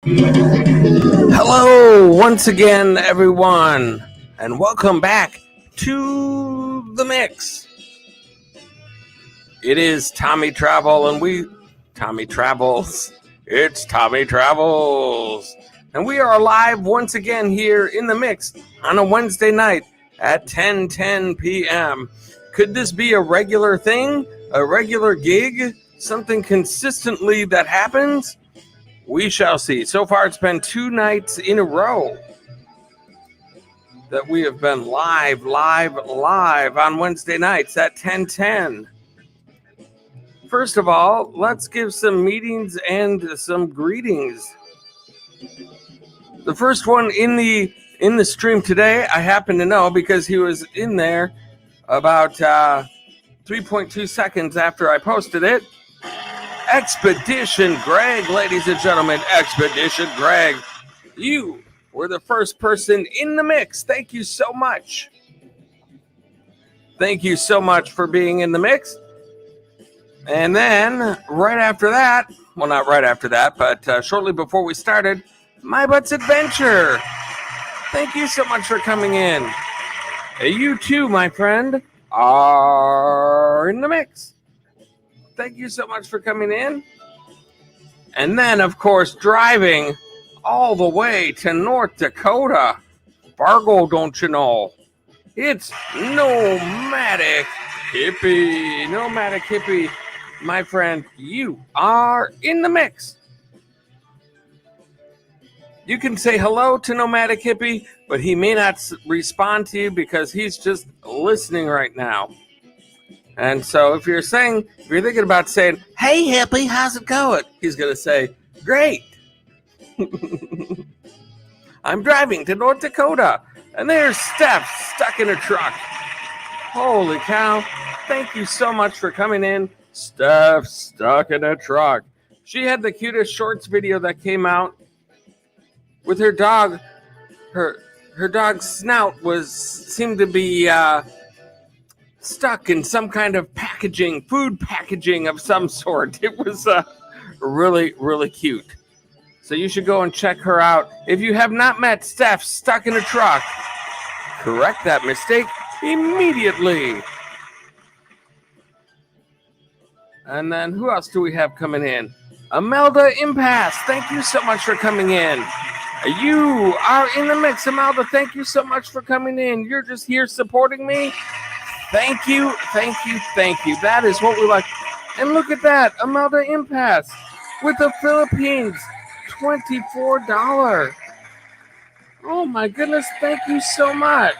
Hello, once again, everyone, and welcome back to the mix. It is Tommy Travel, and Tommy Travels. It's Tommy Travels, and we are live once again here in the mix on a Wednesday night at 10:10 p.m. Could this be a regular thing, a regular gig, something consistently that happens? We shall see. So far, it's been 2 nights in a row that we have been live on Wednesday nights at 10:10. First of all, let's give some meetings and some greetings. The first one in the stream today, I happen to know because he was in there about 3.2 seconds after I posted it. Expedition Greg, ladies and gentlemen, Expedition Greg. You were the first person in the mix. Thank you so much. Thank you so much for being in the mix. And then right after that, well, not right after that, but shortly before we started, My Butt's Adventure. Thank you so much for coming in. You too, my friend, are in the mix. Thank you so much for coming in. And then, of course, driving all the way to North Dakota. Fargo, don't you know? It's Nomadic Hippie. Nomadic Hippie, my friend, you are in the mix. You can say hello to Nomadic Hippie, but he may not respond to you because he's just listening right now. And so if you're thinking about saying, "Hey, hippie, how's it going?" He's going to say, "Great." I'm driving to North Dakota, and there's Steph stuck in a truck. Holy cow. Thank you so much for coming in. Steph stuck in a truck. She had the cutest shorts video that came out with her dog. Her dog's snout seemed to be stuck in some kind of food packaging of some sort. It was really, really cute. So you should go and check her out. If you have not met Steph stuck in a truck, correct that mistake immediately. And then who else do we have coming in? Imelda Impasse, thank you so much for coming in. You are in the mix, Imelda. Thank you so much for coming in. You're just here supporting me. Thank you, thank you, thank you. That is what we like. And look at that, Imelda Impasse with the Philippines, $24. Oh my goodness, thank you so much.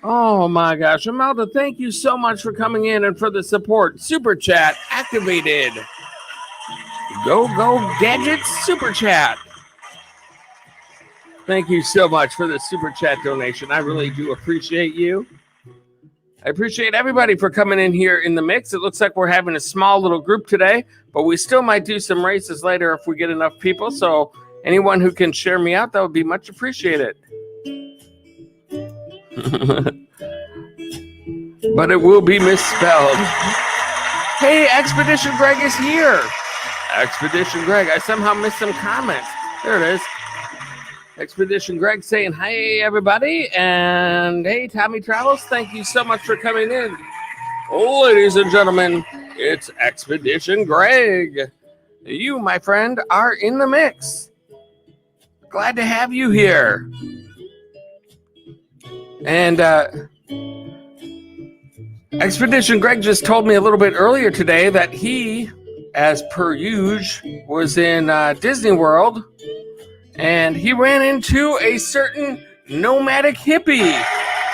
Oh my gosh, Imelda, thank you so much for coming in and for the support. Super Chat activated. Go Gadgets Super Chat. Thank you so much for the Super Chat donation. I really do appreciate you. I appreciate everybody for coming in here in the mix. It looks like we're having a small little group today, but we still might do some races later if we get enough people. So anyone who can share me out, that would be much appreciated. But it will be misspelled. Hey, Expedition Greg is here. Expedition Greg. I somehow missed some comments. There it is. Expedition Greg saying, "Hey, everybody." And hey, Tommy Travels, thank you so much for coming in. Ladies and gentlemen, it's Expedition Greg. You, my friend, are in the mix. Glad to have you here. And Expedition Greg just told me a little bit earlier today that he, as per usual, was in Disney World, and he ran into a certain nomadic hippie,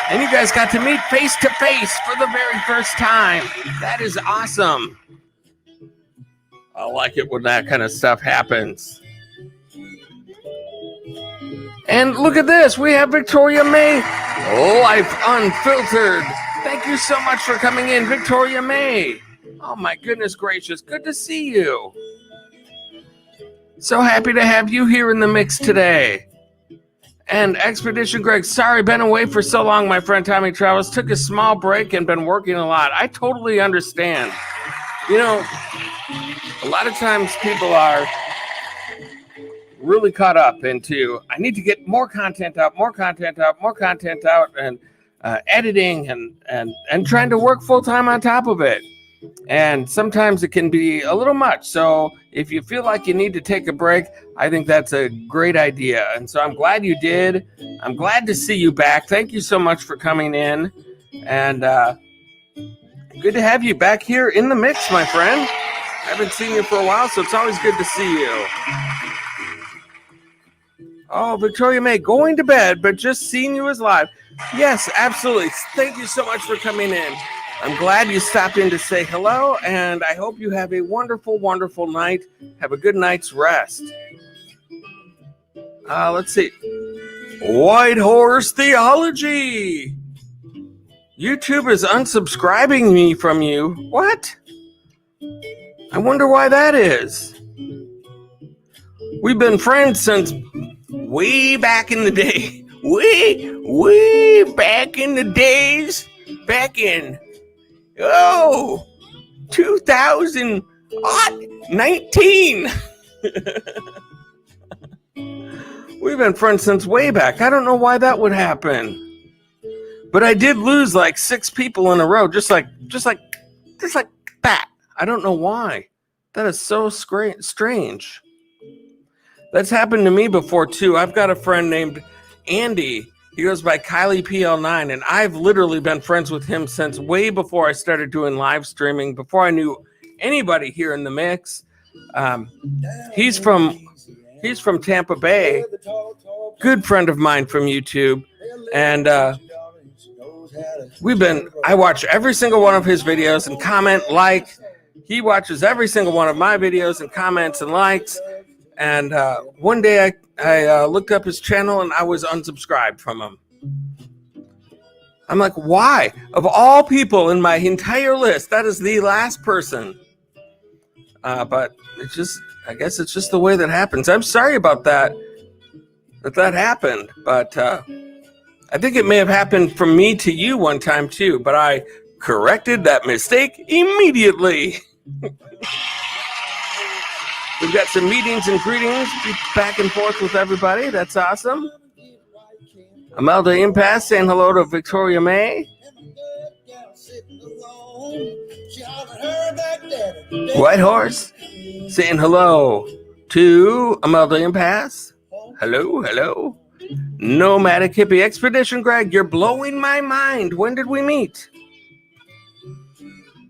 and you guys got to meet face to face for the very first time. That is awesome. I like it when that kind of stuff happens. And look at this, we have Victoria May, Life Unfiltered. Thank you so much for coming in, Victoria May. Oh my goodness gracious, good to see you. So happy to have you here in the mix today. And Expedition Greg, sorry, been away for so long, my friend Tommy Travels. Took a small break and been working a lot. I totally understand. You know, A lot of times people are really caught up into, I need to get more content out, and editing and trying to work full time on top of it. And sometimes it can be a little much. So if you feel like you need to take a break, I think that's a great idea. And so I'm glad you did. I'm glad to see you back. Thank you so much for coming in. And good to have you back here in the mix, my friend. I haven't seen you for a while, so it's always good to see you. Oh, Victoria May, going to bed, but just seeing you is live. Yes, absolutely. Thank you so much for coming in. I'm glad you stopped in to say hello, and I hope you have a wonderful, wonderful night. Have a good night's rest. Let's see. White Horse Theology. YouTube is unsubscribing me from you. What? I wonder why that is. We've been friends since way back in the day. Way back in the days. Back in 2019. We've been friends since way back. I don't know why that would happen. But I did lose like 6 people in a row, just like that. I don't know why. That is so strange. That's happened to me before too. I've got a friend named Andy. He goes by Kylie PL9, and I've literally been friends with him since way before I started doing live streaming, before I knew anybody here in the mix. He's from Tampa Bay, good friend of mine from YouTube, and I watch every single one of his videos and comment, like. He watches every single one of my videos and comments and likes. And one day I looked up his channel and I was unsubscribed from him. I'm like, why? Of all people in my entire list, that is the last person. But it's just, I guess it's just the way that happens. I'm sorry about that happened. But I think it may have happened from me to you one time too. But I corrected that mistake immediately. We've got some meetings and greetings back and forth with everybody. That's awesome. Imelda Impasse saying hello to Victoria May. White Horse saying hello to Imelda Impasse. Hello. Nomadic Hippie Expedition, Greg, you're blowing my mind. When did we meet?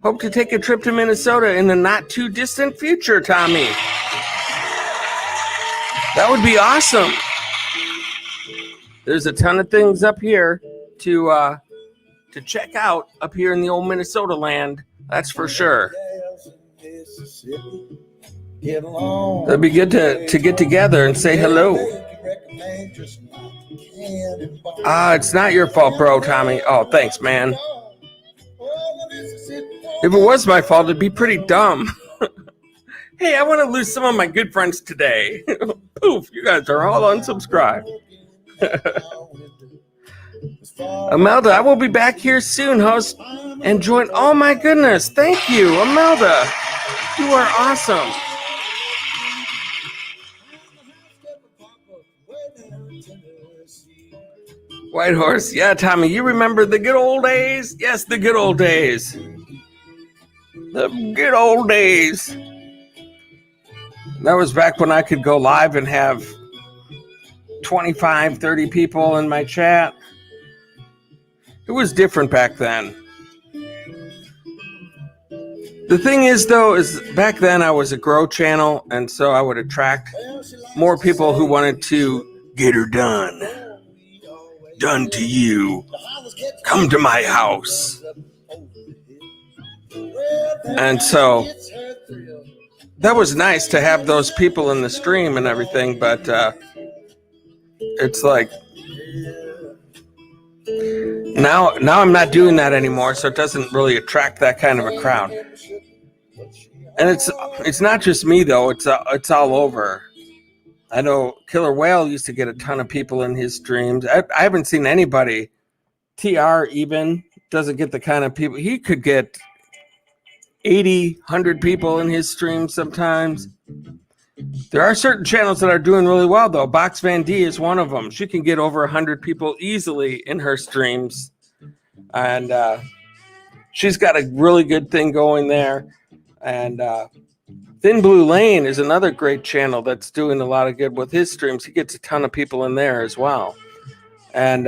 Hope to take a trip to Minnesota in the not too distant future, Tommy. That would be awesome. There's a ton of things up here to check out up here in the old Minnesota land. That's for sure. It'd be good to get together and say hello. It's not your fault, bro, Tommy. Oh, thanks, man. If it was my fault, it'd be pretty dumb. Hey, I want to lose some of my good friends today. Poof, you guys are all unsubscribed. Imelda, I will be back here soon, host, and join. Oh my goodness, thank you, Imelda. You are awesome. White Horse, yeah, Tommy, you remember the good old days? Yes, the good old days. The good old days. That was back when I could go live and have 25, 30 people in my chat. It was different back then. The thing is, though, is back then I was a grow channel, and so I would attract more people who wanted to get her done. Done to you. Come to my house. And so that was nice to have those people in the stream and everything, but it's like now I'm not doing that anymore, so it doesn't really attract that kind of a crowd. And it's not just me though; it's all over. I know Killer Whale used to get a ton of people in his streams. I haven't seen anybody. TR even doesn't get the kind of people he could get. 80, 100 people in his streams sometimes. There are certain channels that are doing really well, though. Box Van D is one of them. She can get over 100 people easily in her streams. And she's got a really good thing going there. And Thin Blue Lane is another great channel that's doing a lot of good with his streams. He gets a ton of people in there as well. And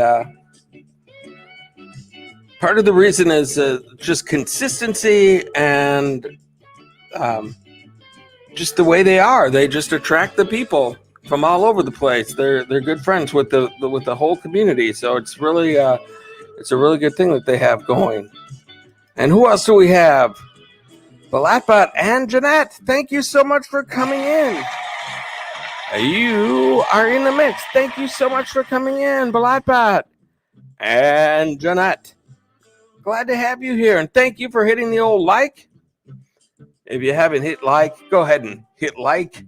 part of the reason is just consistency and just the way they are. They just attract the people from all over the place. They're good friends with the whole community. So it's really it's a really good thing that they have going. And who else do we have? Balatbot and Jeanette, thank you so much for coming in. You are in the mix. Thank you so much for coming in, Balatbot and Jeanette. Glad to have you here, and thank you for hitting the old like. If you haven't hit like, go ahead and hit like,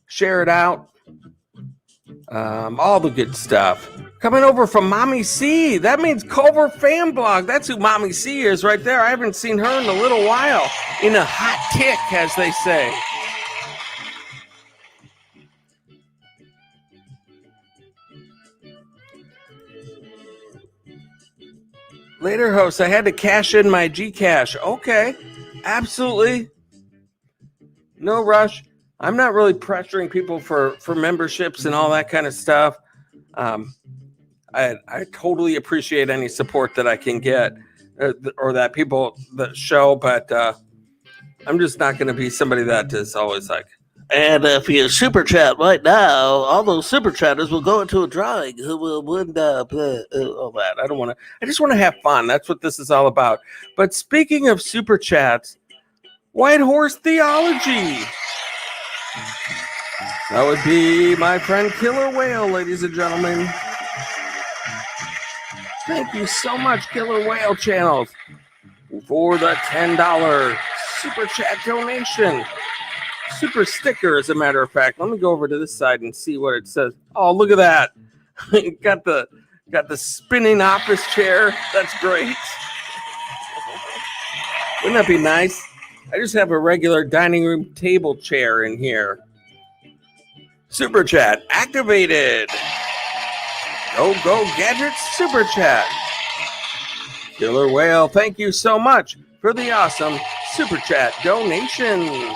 share it out, all the good stuff. Coming over from Mommy C, that means Culver Fan Blog. That's who Mommy C is right there. I haven't seen her in a little while. In a hot tick, as they say. Later, host, I had to cash in my Gcash. Okay, absolutely. No rush. I'm not really pressuring people for memberships and all that kind of stuff. I totally appreciate any support that I can get or that people that show, but I'm just not going to be somebody that is always like, and if you super chat right now, all those super chatters will go into a drawing who will win all that. I don't want to. I just want to have fun. That's what this is all about. But speaking of super chats, White Horse Theology. That would be my friend Killer Whale, ladies and gentlemen. Thank you so much, Killer Whale Channels, for the $10 super chat donation. Super sticker, as a matter of fact. Let me go over to this side and see what it says. Oh, look at that. got the spinning office chair. That's great. Wouldn't that be nice? I just have a regular dining room table chair in here. Super chat activated. Go Gadgets super chat. Killer Whale, thank you so much for the awesome super chat donation.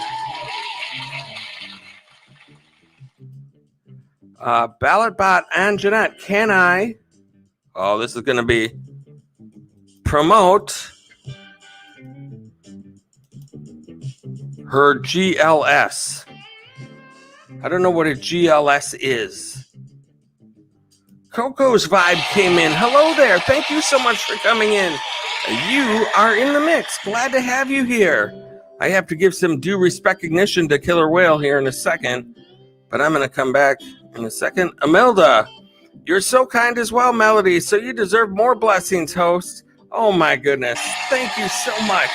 Ballotbot and Jeanette, can I? Oh, this is going to be promote her GLS. I don't know what a GLS is. Coco's Vibe came in. Hello there. Thank you so much for coming in. You are in the mix. Glad to have you here. I have to give some due recognition to Killer Whale here in a second, but I'm going to come back in a second. Imelda, you're so kind as well, Melody, so you deserve more blessings, host. Oh, my goodness. Thank you so much.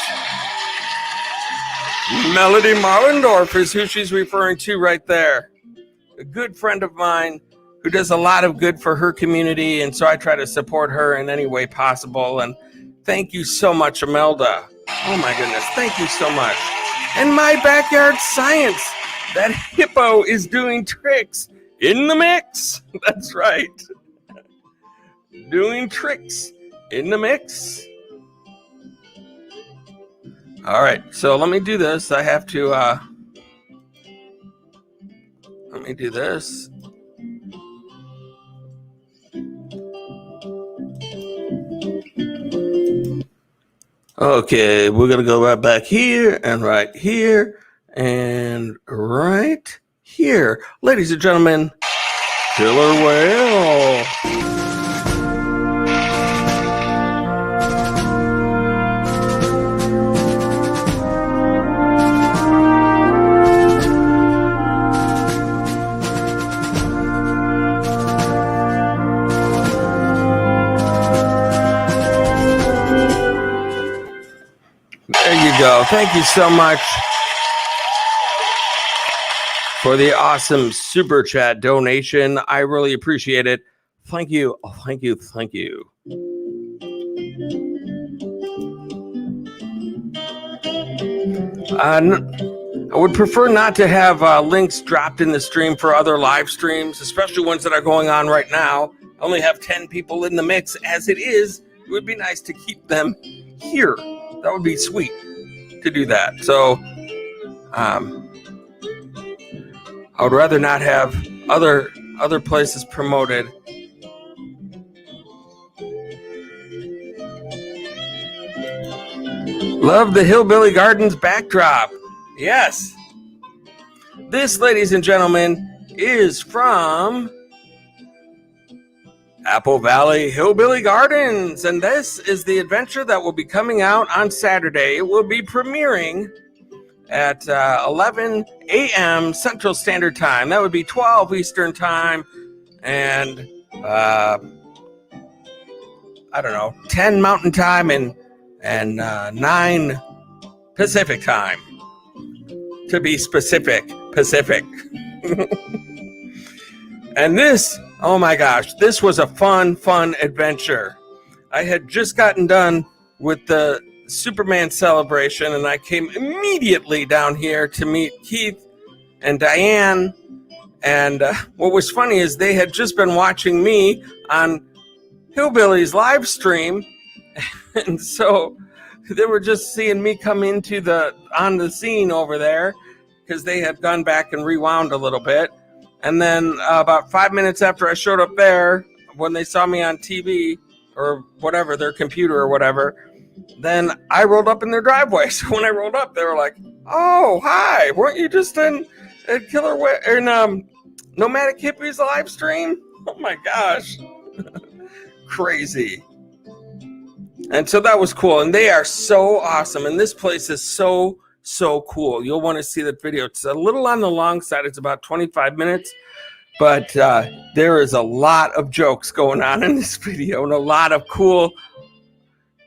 Melody Marlendorf is who she's referring to right there. A good friend of mine who does a lot of good for her community, and so I try to support her in any way possible. And thank you so much, Imelda. Oh, my goodness. Thank you so much. And My Backyard Science. That hippo is doing tricks in the mix. That's right. Doing tricks in the mix. All right, so let me do this. I have to, let me do this. Okay, we're going to go right back here and right here and right here. Ladies and gentlemen, Killer Whale. There you go. Thank you so much for the awesome super chat donation. I really appreciate it. Thank you. Oh, thank you. Thank you. I would prefer not to have links dropped in the stream for other live streams, especially ones that are going on right now. I only have 10 people in the mix as it is. It would be nice to keep them here. That would be sweet to do that. So I would rather not have other places promoted. Love the Hillbilly Gardens backdrop. Yes. This, ladies and gentlemen, is from Apple Valley Hillbilly Gardens. And this is the adventure that will be coming out on Saturday. It will be premiering at 11 a.m. Central Standard Time. That would be 12 Eastern Time. And, 10 Mountain Time and 9 Pacific Time. To be specific, Pacific. And this, oh my gosh, this was a fun adventure. I had just gotten done with the Superman celebration, and I came immediately down here to meet Keith and Diane. And what was funny is they had just been watching me on Hillbilly's live stream, and so they were just seeing me come on the scene over there because they had gone back and rewound a little bit. And then about 5 minutes after I showed up there, when they saw me on TV or whatever, their computer or whatever, then I rolled up in their driveway. So when I rolled up, they were like, "Oh, hi! Weren't you just in Nomadic Hippies live stream?" Oh my gosh, crazy! And so that was cool. And they are so awesome. And this place is so cool. You'll want to see that video. It's a little on the long side. It's about 25 minutes. But there is a lot of jokes going on in this video and a lot of cool.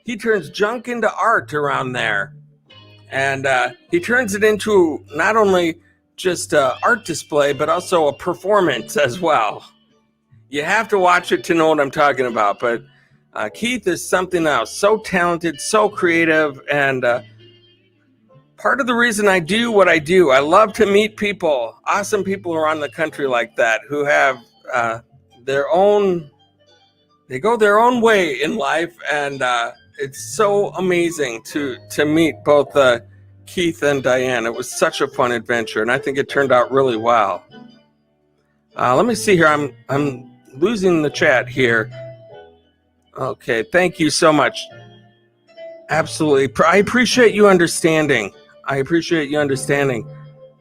He turns junk into art around there. And he turns it into not only just an art display, but also a performance as well. You have to watch it to know what I'm talking about. But Keith is something else. So talented, so creative, and part of the reason I do what I do, I love to meet people, awesome people around the country like that, who have they go their own way in life, and it's so amazing to meet both Keith and Diane. It was such a fun adventure, and I think it turned out really well. Let me see here. I'm losing the chat here. Okay, thank you so much. Absolutely. I appreciate you understanding.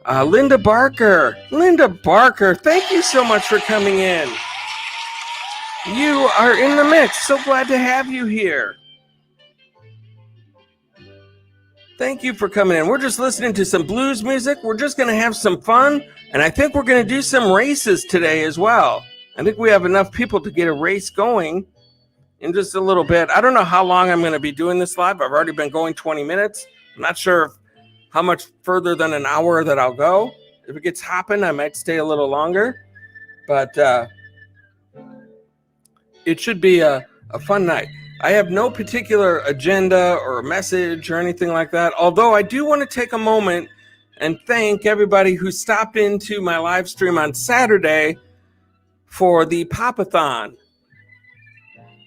Linda Barker, thank you so much for coming in. You are in the mix. So glad to have you here. Thank you for coming in. We're just listening to some blues music. We're just going to have some fun. And I think we're going to do some races today as well. I think we have enough people to get a race going in just a little bit. I don't know how long I'm going to be doing this live. I've already been going 20 minutes. I'm not sure how much further than an hour that I'll go. If it gets hopping, I might stay a little longer. But it should be a fun night. I have no particular agenda or message or anything like that. Although I do want to take a moment and thank everybody who stopped into my live stream on Saturday for the Pop-a-thon.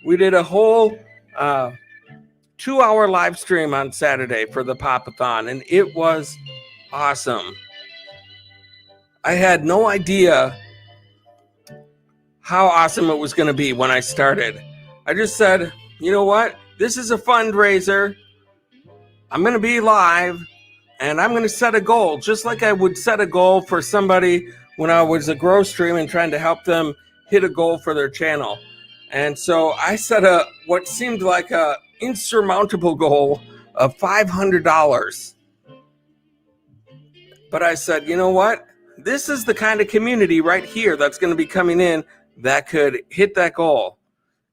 We did a whole 2-hour live stream on Saturday for the Pop-a-thon, and it was awesome. I had no idea how awesome it was going to be when I started. I just said, you know what? This is a fundraiser. I'm going to be live, and I'm going to set a goal, just like I would set a goal for somebody when I was a grow stream and trying to help them hit a goal for their channel. And so I set what seemed like a insurmountable goal of $500. But I said, you know what? This is the kind of community right here that's going to be coming in that could hit that goal.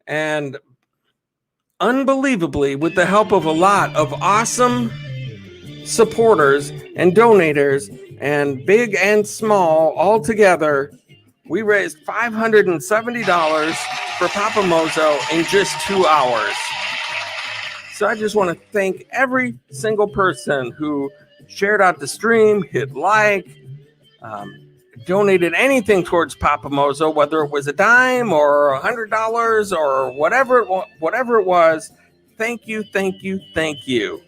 And unbelievably, with the help of a lot of awesome supporters and donators, and big and small all together, we raised $570 for Papa Mozo in just 2 hours. So I just want to thank every single person who shared out the stream, hit like, donated anything towards Papa Mozo, whether it was a dime or $100 or whatever it was. Thank you, thank you, thank you.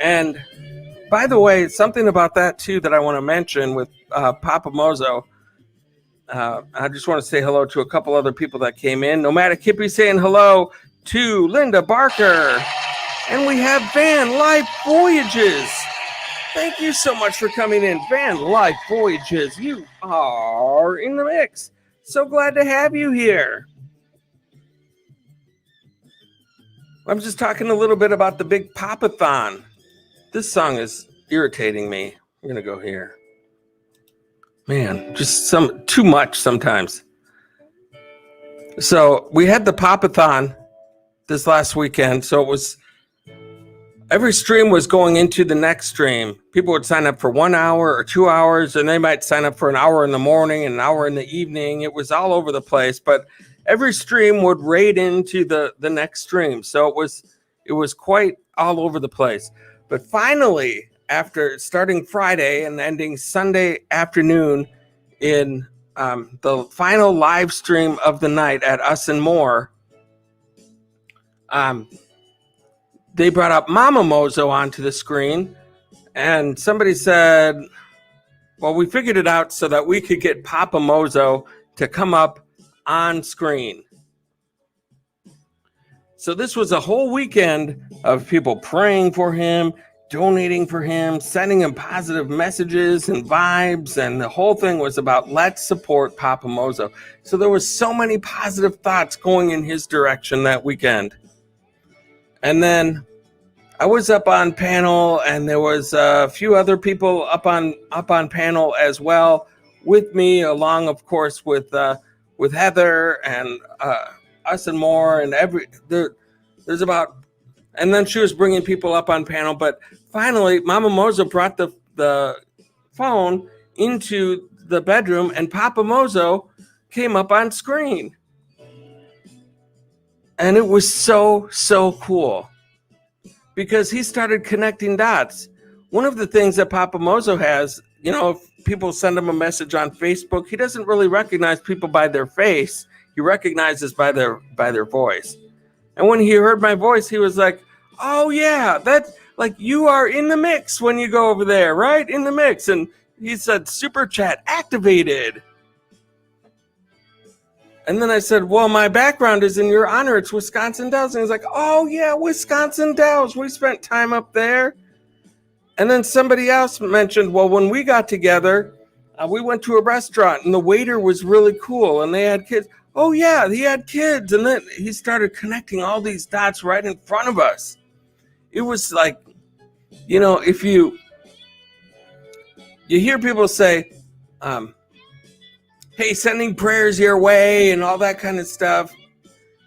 And by the way, something about that too that I want to mention with Papa Mozo. I just want to say hello to a couple other people that came in. Nomadic Hippie saying hello to Linda Barker. And we have Van Life Voyages. Thank you so much for coming in, Van Life Voyages. You are in the mix. So glad to have you here. I'm just talking a little bit about the big Pop-a-thon. This song is irritating me. I'm going to go here. Man, just too much sometimes. So we had the Pop-a-thon this last weekend. So it was, every stream was going into the next stream. People would sign up for 1 hour or 2 hours, and they might sign up for an hour in the morning and an hour in the evening. It was all over the place, but every stream would raid into the next stream. So it was quite all over the place. But finally, after starting Friday and ending Sunday afternoon in the final live stream of the night at Us and More, they brought up Mama Mozo onto the screen, and somebody said, well, we figured it out so that we could get Papa Mozo to come up on screen. So this was a whole weekend of people praying for him, donating for him, sending him positive messages and vibes, and the whole thing was about let's support Papa Mozo. So there was so many positive thoughts going in his direction that weekend. And then I was up on panel, and there was a few other people up on panel as well with me, along, of course, with Heather and Us and More, and there's about, and then she was bringing people up on panel. But finally, Mama Mozo brought the phone into the bedroom, and Papa Mozo came up on screen. And it was so cool because he started connecting dots. One of the things that Papa Mozo has, if people send him a message on Facebook, he doesn't really recognize people by their face. He recognizes by their voice. And when he heard my voice, he was like, oh yeah, that's like, you are in the mix when you go over there, right? In the mix. And he said, super chat activated. And then I said, well, my background is in your honor. It's Wisconsin Dells. And he's like, oh, yeah, Wisconsin Dells. We spent time up there. And then somebody else mentioned, well, when we got together, we went to a restaurant, and the waiter was really cool, and they had kids. Oh, yeah, he had kids. And then he started connecting all these dots right in front of us. It was like, if you hear people say, hey, sending prayers your way and all that kind of stuff.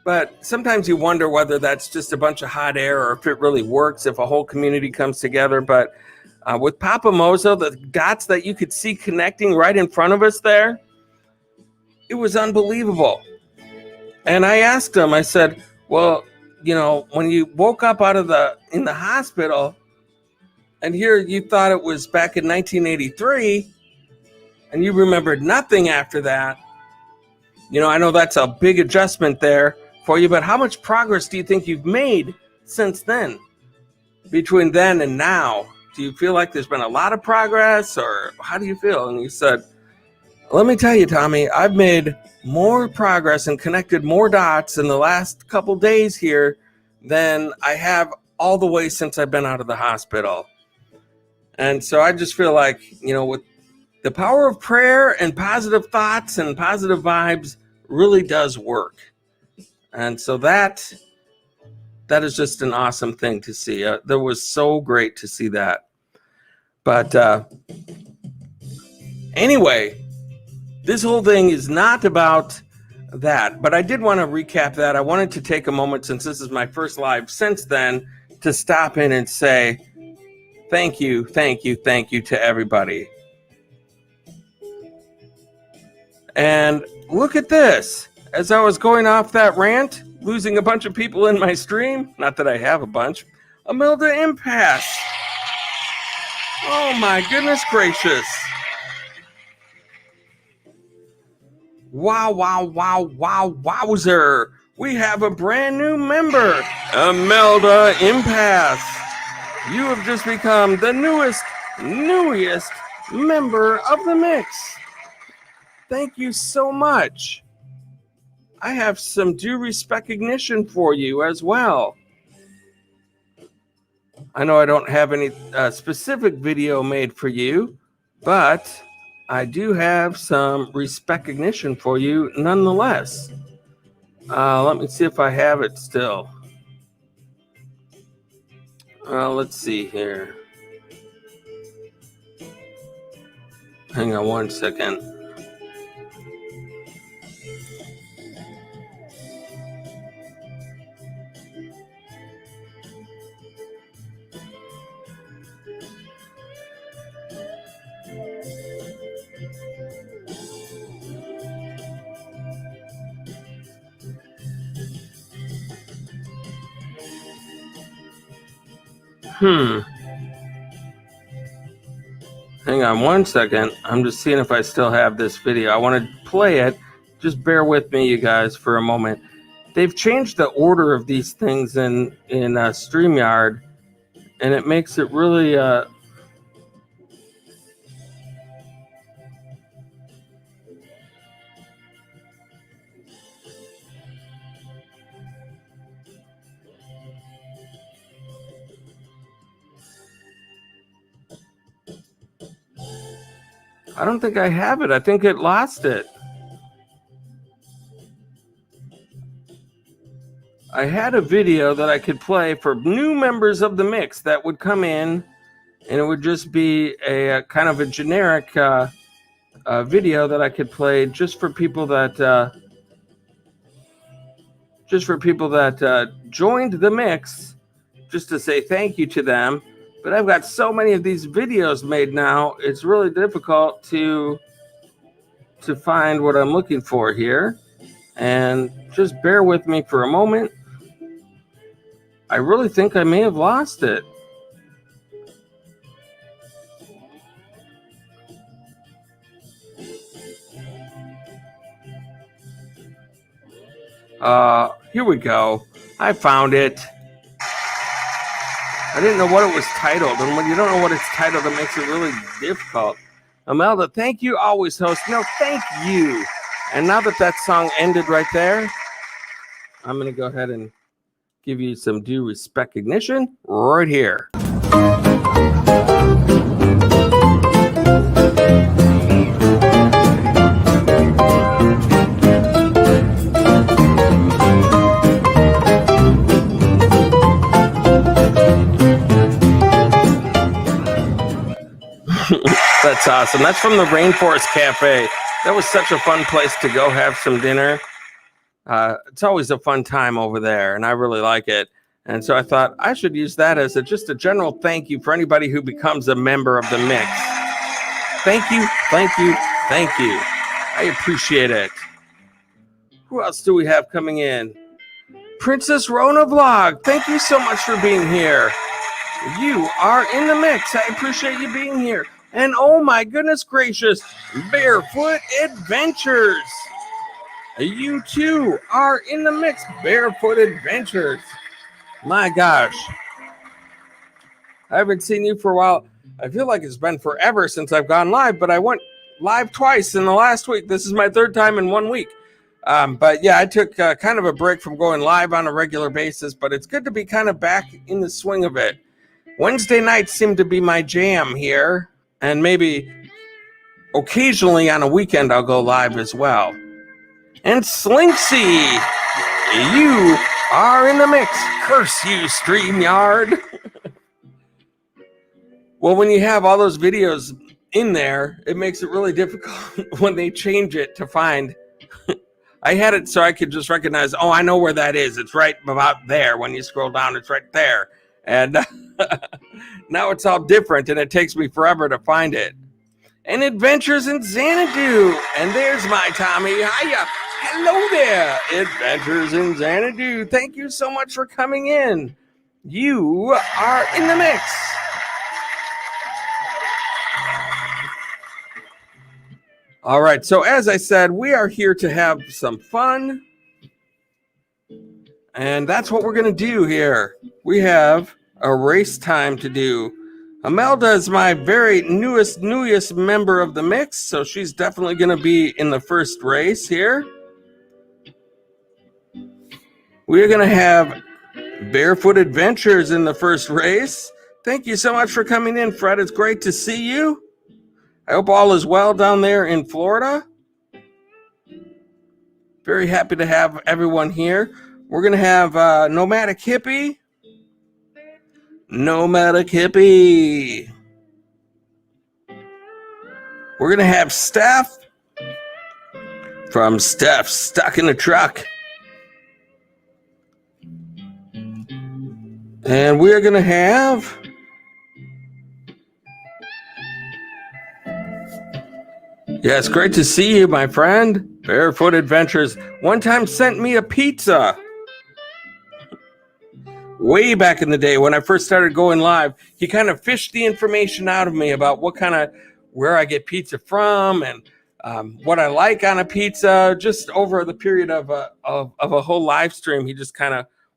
But sometimes you wonder whether that's just a bunch of hot air or if it really works, if a whole community comes together. But with Papa Mozo, the dots that you could see connecting right in front of us there, it was unbelievable. And I asked him, I said, well, when you woke up in the hospital, and here you thought it was back in 1983, and you remembered nothing after that, I know that's a big adjustment there for you, but how much progress do you think you've made since then? Between then and now, do you feel like there's been a lot of progress, or how do you feel? And he said, let me tell you, Tommy, I've made more progress and connected more dots in the last couple days here than I have all the way since I've been out of the hospital. And so I just feel like, with the power of prayer and positive thoughts and positive vibes really does work. And so that is just an awesome thing to see. That was so great to see that. But anyway, this whole thing is not about that. But I did want to recap that. I wanted to take a moment, since this is my first live since then, to stop in and say thank you to everybody. And look at this. As I was going off that rant, losing a bunch of people in my stream, not that I have a bunch, Imelda Impasse Oh my goodness gracious. Wow, wow, wow, wow, wowzer. We have a brand new member, Imelda Impasse. You have just become the newest member of the mix. Thank you so much. I have some due recognition for you as well. I know I don't have any specific video made for you, but I do have some recognition for you nonetheless. Let me see if I have it still. Let's see here. Hang on one second. Hang on one second. I'm just seeing if I still have this video. I want to play it. Just bear with me, you guys, for a moment. They've changed the order of these things in StreamYard, and it makes it really I don't think I have it. I think it lost it. I had a video that I could play for new members of the mix that would come in, and it would just be a kind of a generic video that I could play just for people that joined the mix, just to say thank you to them. But I've got so many of these videos made now, it's really difficult to find what I'm looking for here. And just bear with me for a moment. I really think I may have lost it. Here we go. I found it. I didn't know what it was titled, and when you don't know what it's titled, it makes it really difficult. Imelda, thank you, always host. No, thank you. And now that song ended right there, I'm going to go ahead and give you some due recognition right here. That's awesome. That's from the Rainforest Cafe. That was such a fun place to go have some dinner. It's always a fun time over there, and I really like it. And so I thought I should use that as just a general thank you for anybody who becomes a member of the mix. Thank you, thank you, thank you. I appreciate it. Who else do we have coming in? Princess Rona Vlog, thank you so much for being here. You are in the mix. I appreciate you being here. And oh my goodness gracious, Barefoot Adventures. You too are in the mix. Barefoot Adventures. My gosh. I haven't seen you for a while. I feel like it's been forever since I've gone live, but I went live twice in the last week. This is my third time in 1 week. But yeah, I took kind of a break from going live on a regular basis, but it's good to be kind of back in the swing of it. Wednesday nights seem to be my jam here, and maybe occasionally on a weekend I'll go live as well. And Slinksy, you are in the mix. Curse you, StreamYard. Well, when you have all those videos in there, it makes it really difficult when they change it to find. I had it so I could just recognize, oh, I know where that is. It's right about there. When you scroll down, it's right there. And now it's all different, and it takes me forever to find it. And Adventures in Xanadu. And there's my Tommy. Hiya. Hello there. Adventures in Xanadu. Thank you so much for coming in. You are in the mix. All right, so as I said, we are here to have some fun. And that's what we're going to do here. We have a race time to do. Imelda is my very newest member of the mix, so she's definitely going to be in the first race here. We're going to have Barefoot Adventures in the first race. Thank you so much for coming in, Fred. It's great to see you. I hope all is well down there in Florida. Very happy to have everyone here. We're going to have Nomadic Hippie. Nomadic Hippie. We're going to have Steph from Steph Stuck in a Truck. And we're going to have yes, great to see you, my friend. Barefoot Adventures one time sent me a pizza. Way back in the day when I first started going live, he kind of fished the information out of me about where I get pizza from and what I like on a pizza. Just over the period of a whole live stream, he just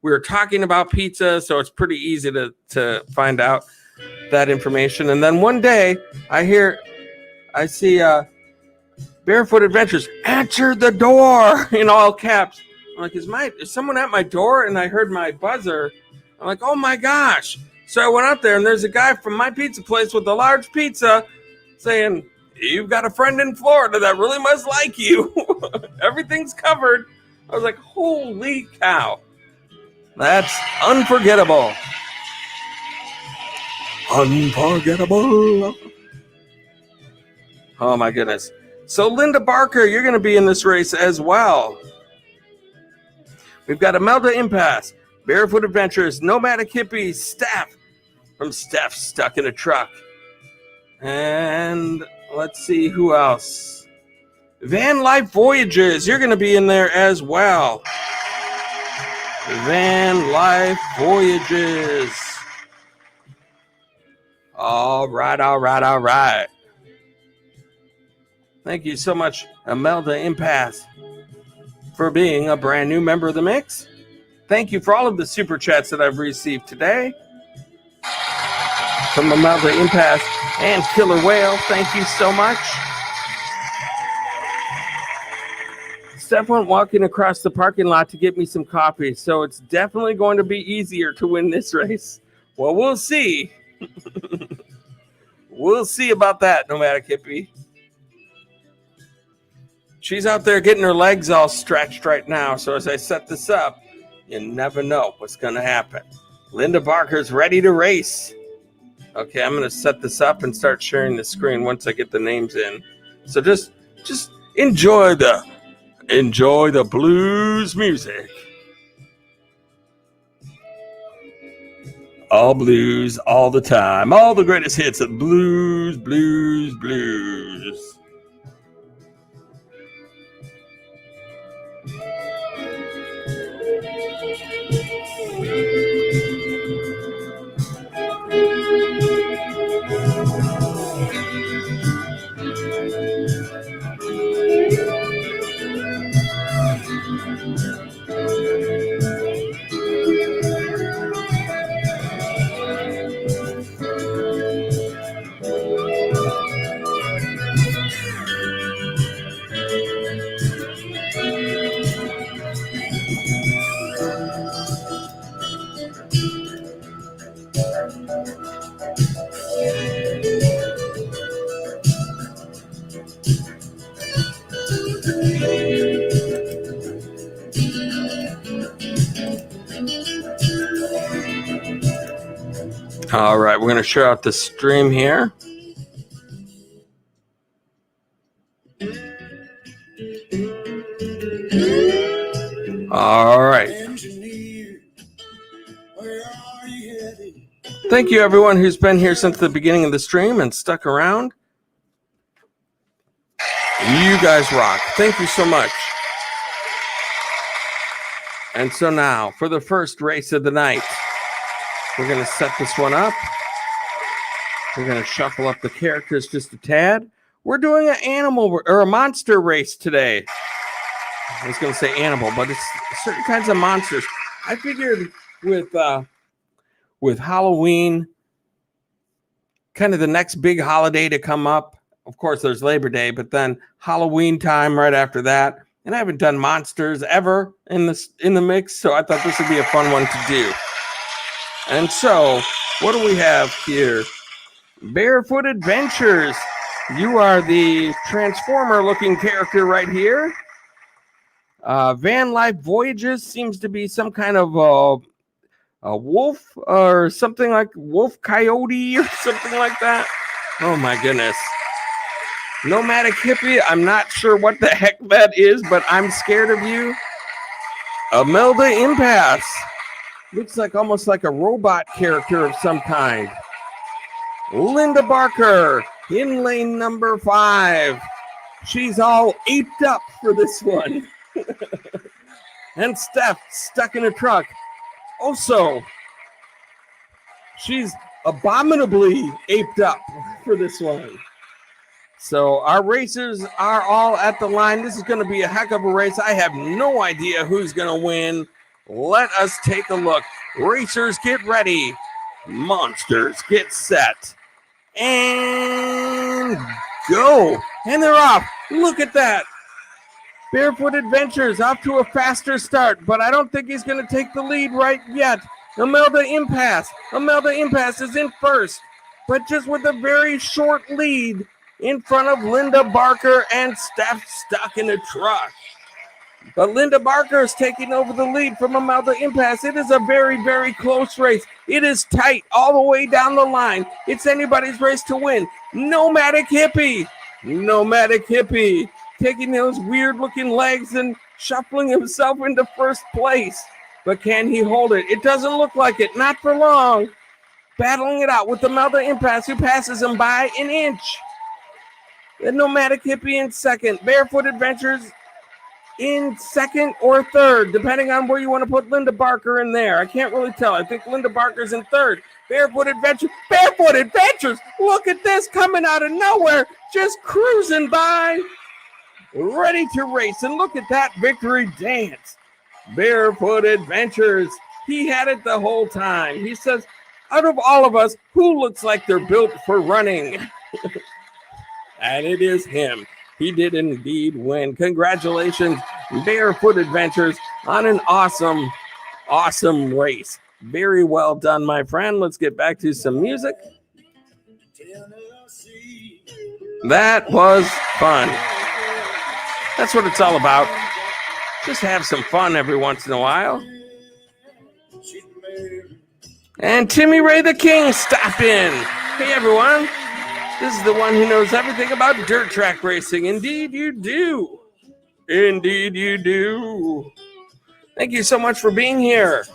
we were talking about pizza, so it's pretty easy to find out that information. And then one day I see Barefoot Adventures, answer the door in all caps. I'm like, is someone at my door? And I heard my buzzer. I'm like, oh my gosh. So I went out there and there's a guy from my pizza place with a large pizza saying, you've got a friend in Florida that really must like you. Everything's covered. I was like, holy cow. That's unforgettable. Unforgettable. Oh my goodness. So Linda Barker, you're going to be in this race as well. We've got Imelda Impasse, Barefoot Adventures, Nomadic Hippie, Steph from Steph Stuck in a Truck. And let's see who else. Van Life Voyages, you're going to be in there as well. Van Life Voyages. All right. Thank you so much, Imelda Impasse, for being a brand new member of the mix. Thank you for all of the super chats that I've received today. From Imelda Impasse and Killer Whale, thank you so much. Steph went walking across the parking lot to get me some coffee, so it's definitely going to be easier to win this race. Well, we'll see. We'll see about that, Nomadic Hippie. She's out there getting her legs all stretched right now, so as I set this up, you never know what's going to happen. Linda Barker's ready to race. Okay, I'm going to set this up and start sharing the screen once I get the names in. So just enjoy the blues music. All blues, all the time. All the greatest hits of blues. All right, we're going to share out the stream here. All right. Thank you, everyone who's been here since the beginning of the stream and stuck around. You guys rock. Thank you so much. And so now, for the first race of the night, we're going to set this one up. We're going to shuffle up the characters just a tad. We're doing an animal or a monster race today. I was going to say animal, but it's certain kinds of monsters. I figured with Halloween, kind of the next big holiday to come up. Of course, there's Labor Day, but then Halloween time right after that. And I haven't done monsters ever in the mix, so I thought this would be a fun one to do. And so, what do we have here? Barefoot Adventures. You are the Transformer-looking character right here. Van Life Voyages seems to be some kind of a wolf or something like wolf coyote or something like that. Oh my goodness. Nomadic Hippie, I'm not sure what the heck that is, but I'm scared of you. Imelda Impasse. Looks like almost like a robot character of some kind. Linda Barker in lane number 5. She's all aped up for this one. And Steph stuck in a truck. Also, she's abominably aped up for this one. So our racers are all at the line. This is going to be a heck of a race. I have no idea who's going to win. Let us take a look. Racers, get ready. Monsters, get set. And go. And they're off. Look at that. Barefoot Adventures off to a faster start, but I don't think he's going to take the lead right yet. Imelda Impasse. Imelda Impasse is in first, but just with a very short lead in front of Linda Barker and Steph stuck in a truck. But Linda Barker is taking over the lead from Imelda Impasse. It is a very, very close race. It is tight all the way down the line. It's anybody's race to win. Nomadic Hippie. Nomadic Hippie taking those weird-looking legs and shuffling himself into first place. But can he hold it? It doesn't look like it. Not for long. Battling it out with Imelda Impasse, who passes him by an inch. The Nomadic Hippie in second. Barefoot Adventures in second or third, depending on where you want to put Linda Barker in there. I can't really tell. I think Linda Barker's in third. Barefoot Adventures. Barefoot Adventures! Look at this coming out of nowhere. Just cruising by. Ready to race. And look at that victory dance. Barefoot Adventures. He had it the whole time. He says, out of all of us, who looks like they're built for running? And it is him. He did indeed win. Congratulations, Barefoot Adventures, on an awesome, awesome race. Very well done, my friend. Let's get back to some music. That was fun. That's what it's all about. Just have some fun every once in a while. And Timmy Ray the King stopped in. Hey, everyone. This is the one who knows everything about dirt track racing. Indeed, you do. Indeed, you do. Thank you so much for being here.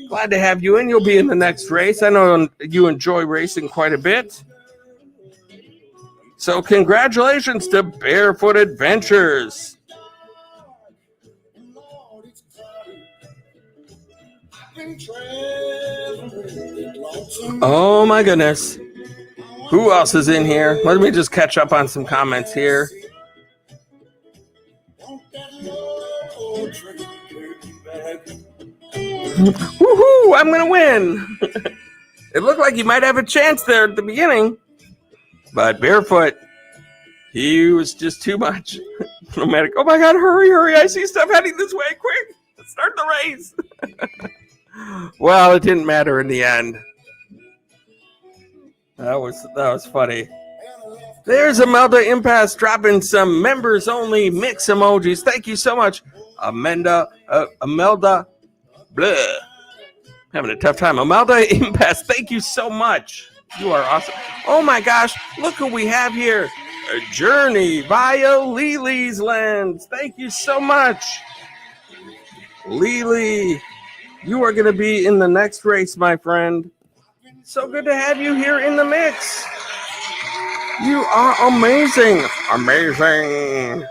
Glad to have you in. You'll be in the next race. I know you enjoy racing quite a bit. So congratulations to Barefoot Adventures. Oh my goodness. Who else is in here? Let me just catch up on some comments here. Woohoo! I'm gonna win. It looked like you might have a chance there at the beginning, but Barefoot, he was just too much. Nomadic. Oh my God! Hurry! I see stuff heading this way. Quick! Let's start the race. Well, it didn't matter in the end. That was funny. There's Imelda Impasse dropping some members only mix emojis. Thank you so much, Imelda. Blah. Having a tough time. Imelda Impasse, thank you so much. You are awesome. Oh my gosh, look who we have here. A Journey via Lily's Lens. Thank you so much. Lily, you are going to be in the next race, my friend. So good to have you here in the mix. You are amazing. Amazing.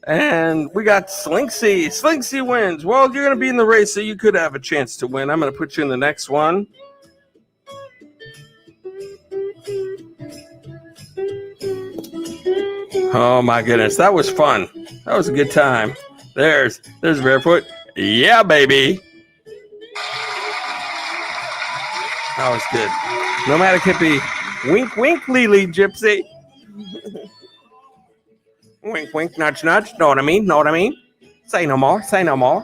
And we got Slinksy. Slinksy wins. Well, you're going to be in the race, so you could have a chance to win. I'm going to put you in the next one. Oh my goodness, that was fun. That was a good time. There's Barefoot. Yeah, baby. That was good. Nomadic Hippie. Wink, wink, Lily Gypsy. Wink, wink, nudge, nudge. Know what I mean? Know what I mean? Say no more. Say no more.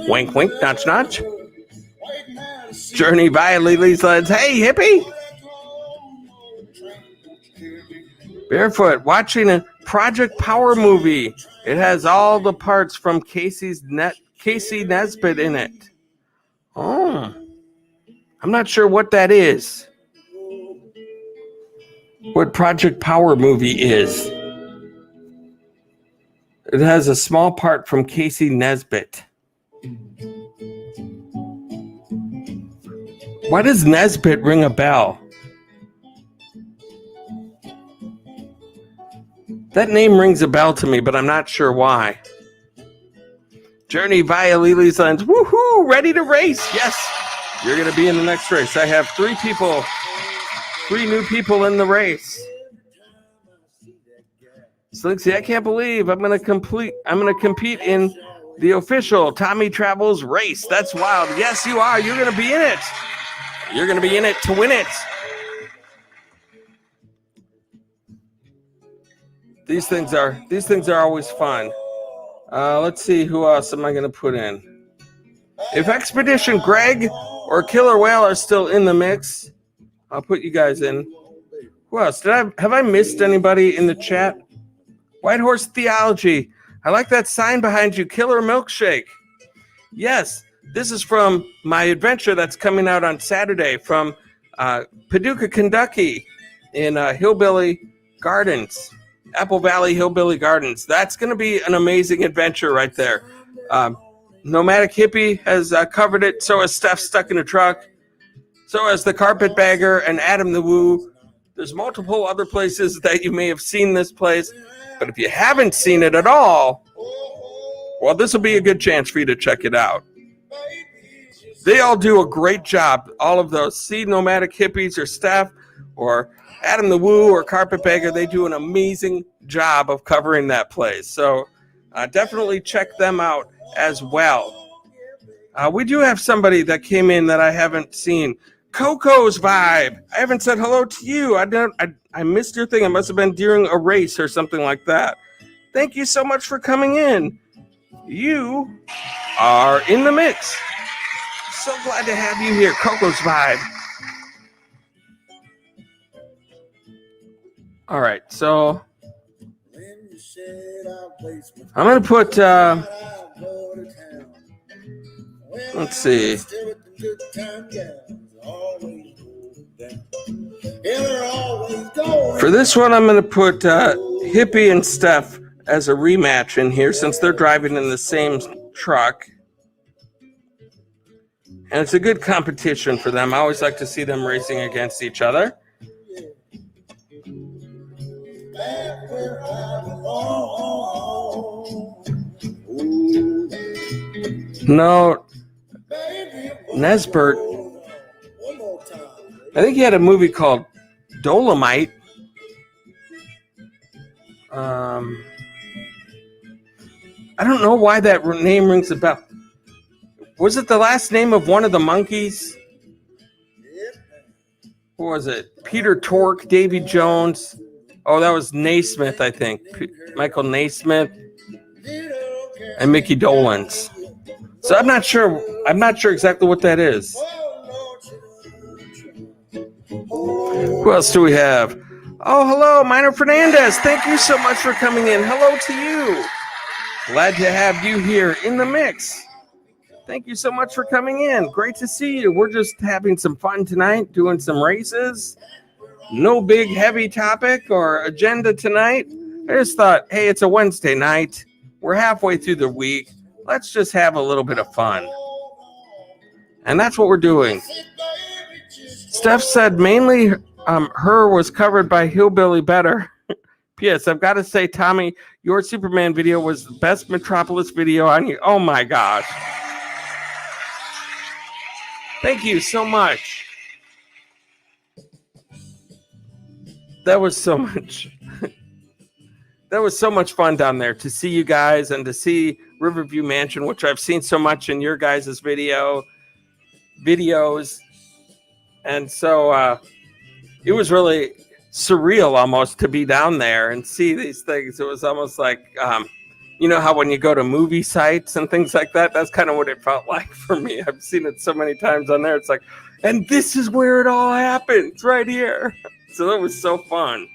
Wink, wink, nudge, nudge. Journey via Lily's Legs. Hey, hippie. Barefoot watching a Project Power movie. It has all the parts from Casey Nesbitt in it. Oh, I'm not sure what that is. What Project Power movie is. It has a small part from Casey Nesbitt. Why does Nesbitt ring a bell? That name rings a bell to me, but I'm not sure why. Journey via Lily's Lens. Woohoo! Ready to race. Yes, you're going to be in the next race. I have three new people in the race. Slinksy, I can't believe I'm going to compete in the official Tommy Travels race. That's wild. Yes, you are. You're going to be in it. You're going to be in it to win it. These things are always fun. Let's see, who else am I going to put in? If Expedition Greg or Killer Whale are still in the mix, I'll put you guys in. Who else? Have I missed anybody in the chat? White Horse Theology. I like that sign behind you, Killer Milkshake. Yes, this is from my adventure that's coming out on Saturday from Paducah, Kentucky in Hillbilly Gardens. Apple Valley Hillbilly Gardens. That's going to be an amazing adventure right there. Nomadic Hippie has covered it. So has Steph Stuck in a Truck. So has the Carpetbagger and Adam the Woo. There's multiple other places that you may have seen this place. But if you haven't seen it at all, well, this will be a good chance for you to check it out. They all do a great job. All of those. See Nomadic Hippies or Steph or Adam the Woo or Carpetbagger, they do an amazing job of covering that place. So definitely check them out as well. We do have somebody that came in that I haven't seen. Coco's Vibe. I haven't said hello to you. I missed your thing. It must have been during a race or something like that. Thank you so much for coming in. You are in the mix. So glad to have you here, Coco's Vibe. All right, so I'm going to put, let's see. For this one, I'm going to put Hippie and Steph as a rematch in here since they're driving in the same truck. And it's a good competition for them. I always like to see them racing against each other. No, Nesbert. I think he had a movie called Dolomite. I don't know why that name rings a bell. Was it the last name of one of the monkeys? What was it? Peter Tork, Davy Jones. Oh, that was Naismith, I think. Michael Naismith and Mickey Dolenz. So I'm not sure exactly what that is. Who else do we have? Oh, hello, Minor Fernandez. Thank you so much for coming in. Hello to you. Glad to have you here in the mix. Thank you so much for coming in. Great to see you. We're just having some fun tonight, doing some races. No big heavy topic or agenda tonight. I just thought, hey, it's a Wednesday night. We're halfway through the week. Let's just have a little bit of fun. And that's what we're doing. Steph said mainly her was covered by Hillbilly Better. P.S. I've got to say, Tommy, your Superman video was the best Metropolis video on you. Oh, my gosh. Thank you so much. that was so much. That was so much fun down there to see you guys and to see Riverview Mansion, which I've seen so much in your guys' videos. And so it was really surreal almost to be down there and see these things. It was almost like, you know how when you go to movie sites and things like that, that's kind of what it felt like for me. I've seen it so many times on there. It's like, and this is where it all happens, right here. So that was so fun.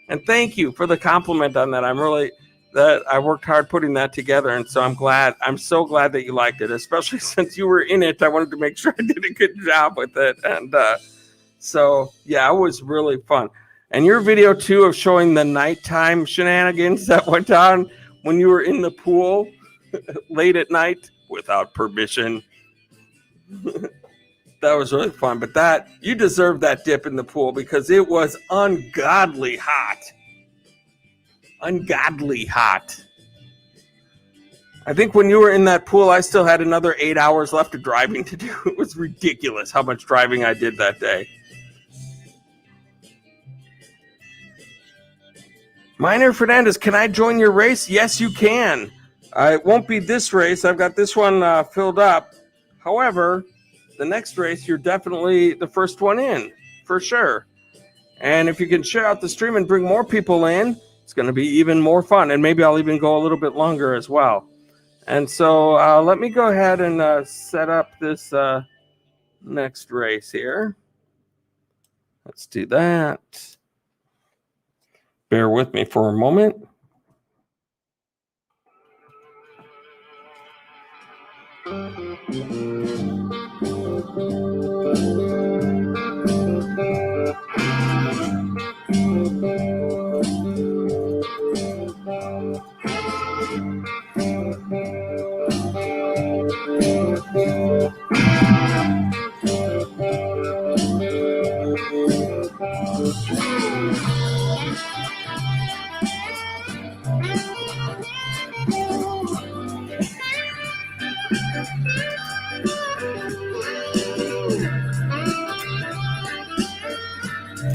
And thank you for the compliment on that. I worked hard putting that together. And so I'm so glad that you liked it, especially since you were in it. I wanted to make sure I did a good job with it. And so, yeah, it was really fun. And your video, too, of showing the nighttime shenanigans that went on when you were in the pool late at night without permission. That was really fun. But you deserved that dip in the pool because it was ungodly hot. Ungodly hot. I think when you were in that pool, I still had another 8 hours left of driving to do. It was ridiculous how much driving I did that day. Miner Fernandez, can I join your race? Yes, you can. It won't be this race. I've got this one filled up. However, the next race, you're definitely the first one in, for sure. And if you can share out the stream and bring more people in, it's going to be even more fun. And maybe I'll even go a little bit longer as well. And so let me go ahead and set up this next race here. Let's do that. Bear with me for a moment.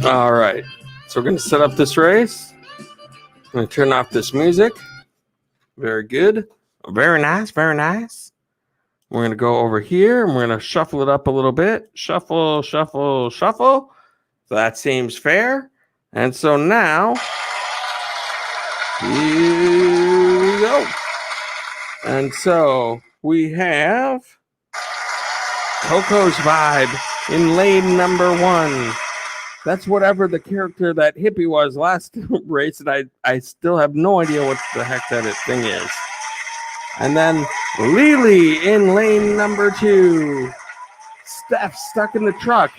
All right, so we're going to set up this race. I'm going to turn off this music. Very good. Very nice, very nice. We're going to go over here, and we're going to shuffle it up a little bit. Shuffle, shuffle, shuffle. So that seems fair. And so now, here we go. And so we have Coco's Vibe in lane number 1. That's whatever the character that hippie was last race, and I still have no idea what the heck that thing is. And then Lily in lane number 2. Steph, stuck in the truck,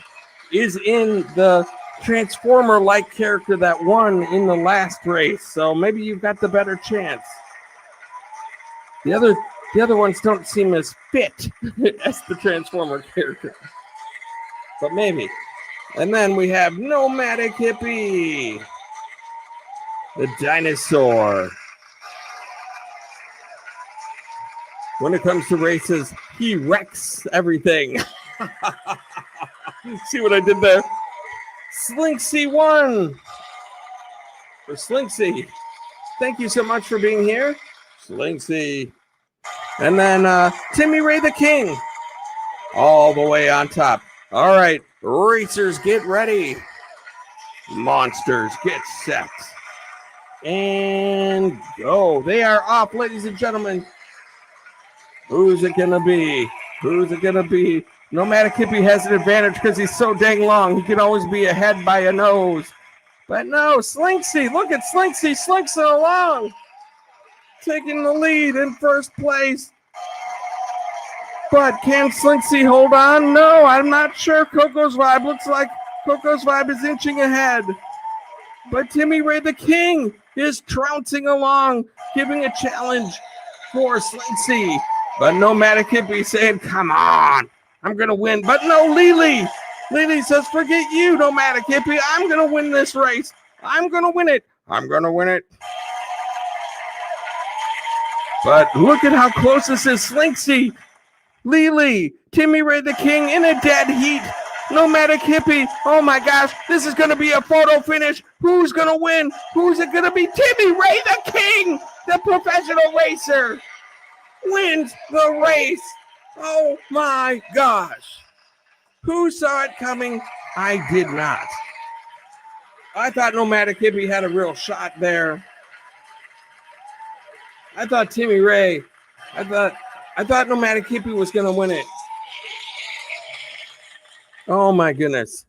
is in the Transformer-like character that won in the last race. So maybe you've got the better chance. The other ones don't seem as fit as the Transformer character. But maybe. And then we have Nomadic Hippie, the dinosaur. When it comes to races, he wrecks everything. See what I did there? Slinksy won. For Slinksy. Thank you so much for being here. Slinksy. And then Timmy Ray the King. All the way on top. All right. Racers, get ready. Monsters, get set. And go. They are off, ladies and gentlemen. Who's it going to be? Who's it going to be? Nomadic Hippie has an advantage because he's so dang long. He can always be ahead by a nose. But no, Slinksy. Look at Slinksy. Slinksy along. Taking the lead in first place. But can Slinksy hold on? No, I'm not sure. Coco's Vibe looks like Coco's Vibe is inching ahead. But Timmy Ray the King is trouncing along, giving a challenge for Slinksy. But Nomadic Hippie saying, come on, I'm going to win. But no, Lily. Lily says, forget you, Nomadic Hippie. I'm going to win this race. I'm going to win it. I'm going to win it. But look at how close this is. Slinksy, Lily, Timmy Ray the King in a dead heat. Nomadic Hippie. Oh my gosh, this is going to be a photo finish. Who's going to win? Who's it going to be? Timmy Ray, the king, the professional racer, wins the race. Oh my gosh. Who saw it coming? I did not. I thought Nomadic Hippie had a real shot there. I thought Timmy Ray, I thought Nomadic Hippie was going to win it. Oh my goodness.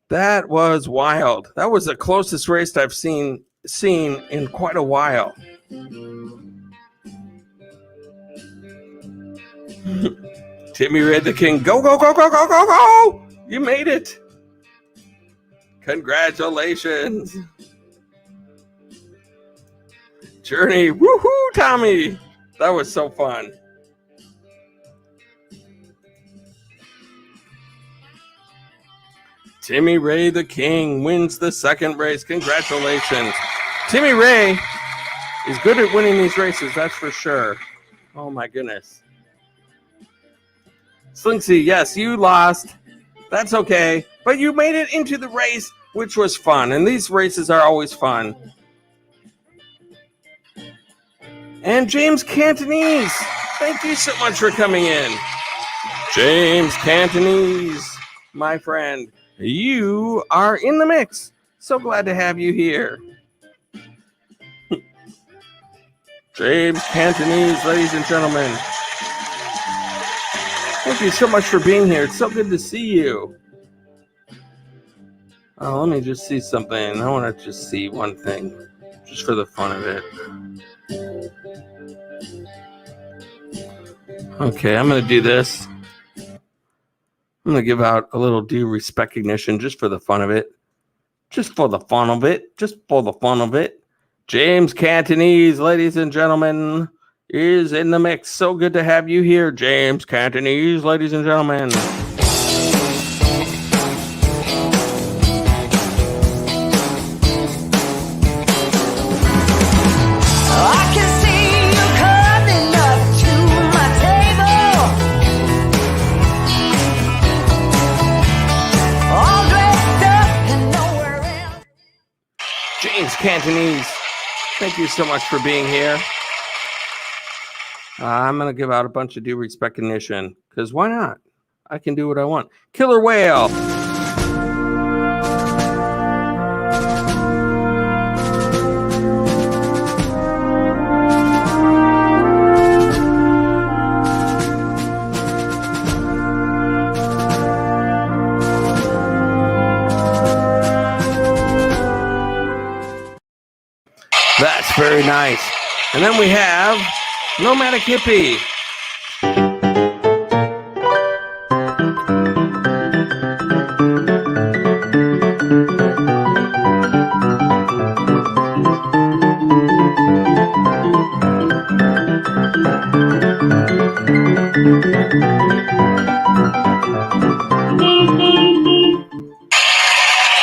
That was wild. That was the closest race I've seen in quite a while. Timmy Ray the King. Go, go, go, go, go, go, go. You made it. Congratulations. Journey. Woohoo, Tommy. That was so fun. Timmy Ray the King wins the second race. Congratulations. Timmy Ray is good at winning these races, that's for sure. Oh my goodness. Slinksy, yes, you lost. That's okay. But you made it into the race, which was fun. And these races are always fun. And James Cantonese, thank you so much for coming in. James Cantonese, my friend, you are in the mix. So glad to have you here. James Cantonese, ladies and gentlemen. Thank you so much for being here. It's so good to see you. Oh, let me just see something. I want to just see one thing, just for the fun of it. Okay, I'm going to do this. I'm going to give out a little due respect recognition just for the fun of it. Just for the fun of it. Just for the fun of it. James Cantonese, ladies and gentlemen, is in the mix. So good to have you here, James Cantonese, ladies and gentlemen. Cantonese, thank you so much for being here. I'm going to give out a bunch of due respect recognition, because why not? I can do what I want. Killer Whale. That's very nice. And then we have Nomadic Hippie.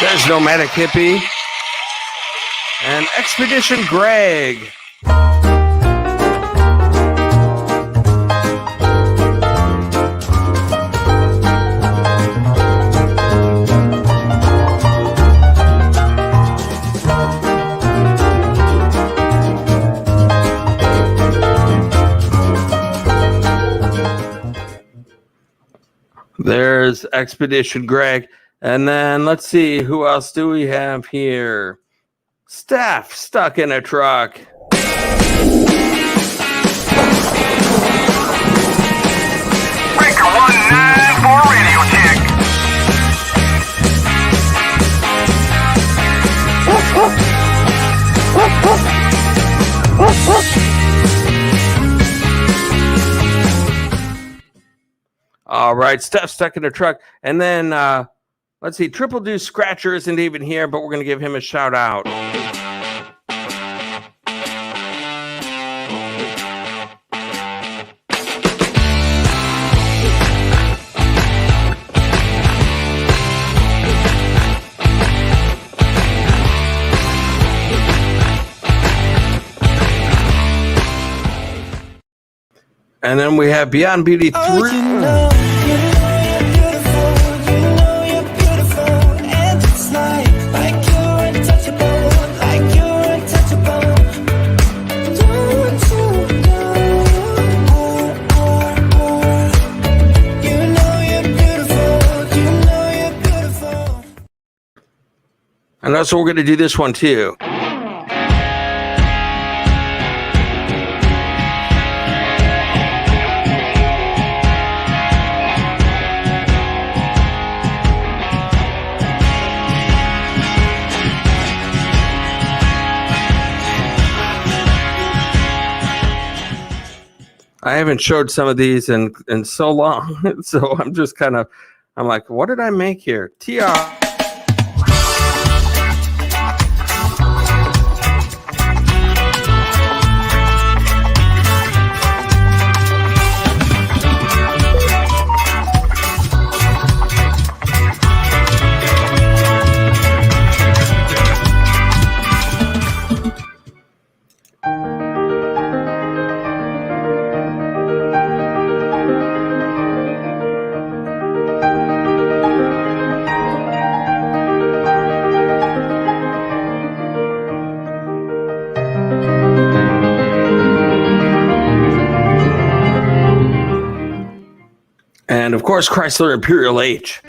There's Nomadic Hippie. And Expedition Greg. There's Expedition Greg. And then let's see, who else do we have here? Staff stuck in a truck. Breaker 19 for radio check. All right, Staff stuck in a truck. And then let's see, Triple Deuce Scratcher isn't even here, but we're going to give him a shout out. And then we have Beyond Beauty 3. And also we're going to do this one too. I haven't showed some of these in so long, so I'm just I'm like, what did I make here? TR. And of course, Chrysler Imperial H.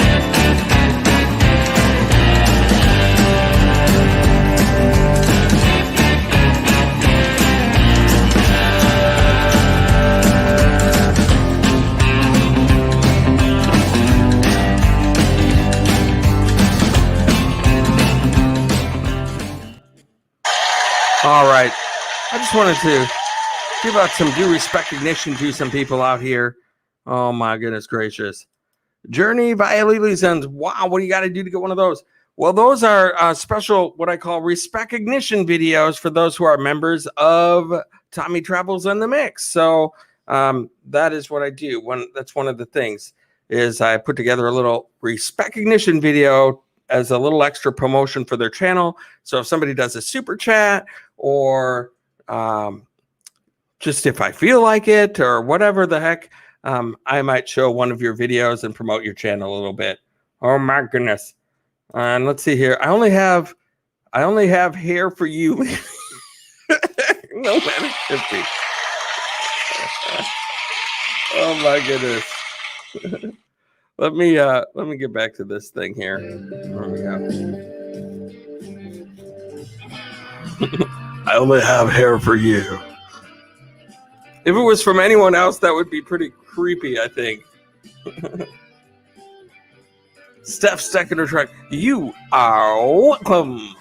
All right. I just wanted to give out some due recognition to some people out here. Oh my goodness gracious. Journey via Lily's. Wow, what do you got to do to get one of those? Well, those are special, what I call recognition videos for those who are members of Tommy Travels in the Mix. So that is what I do. That's one of the things is I put together a little recognition video as a little extra promotion for their channel. So if somebody does a super chat or just if I feel like it or whatever the heck, I might show one of your videos and promote your channel a little bit. Oh my goodness. And let's see here. I only have hair for you. No man, it should be. Oh my goodness. Let me get back to this thing here. There we go. I only have hair for you. If it was from anyone else, that would be pretty creepy, I think. Steph Steckner track. You are welcome.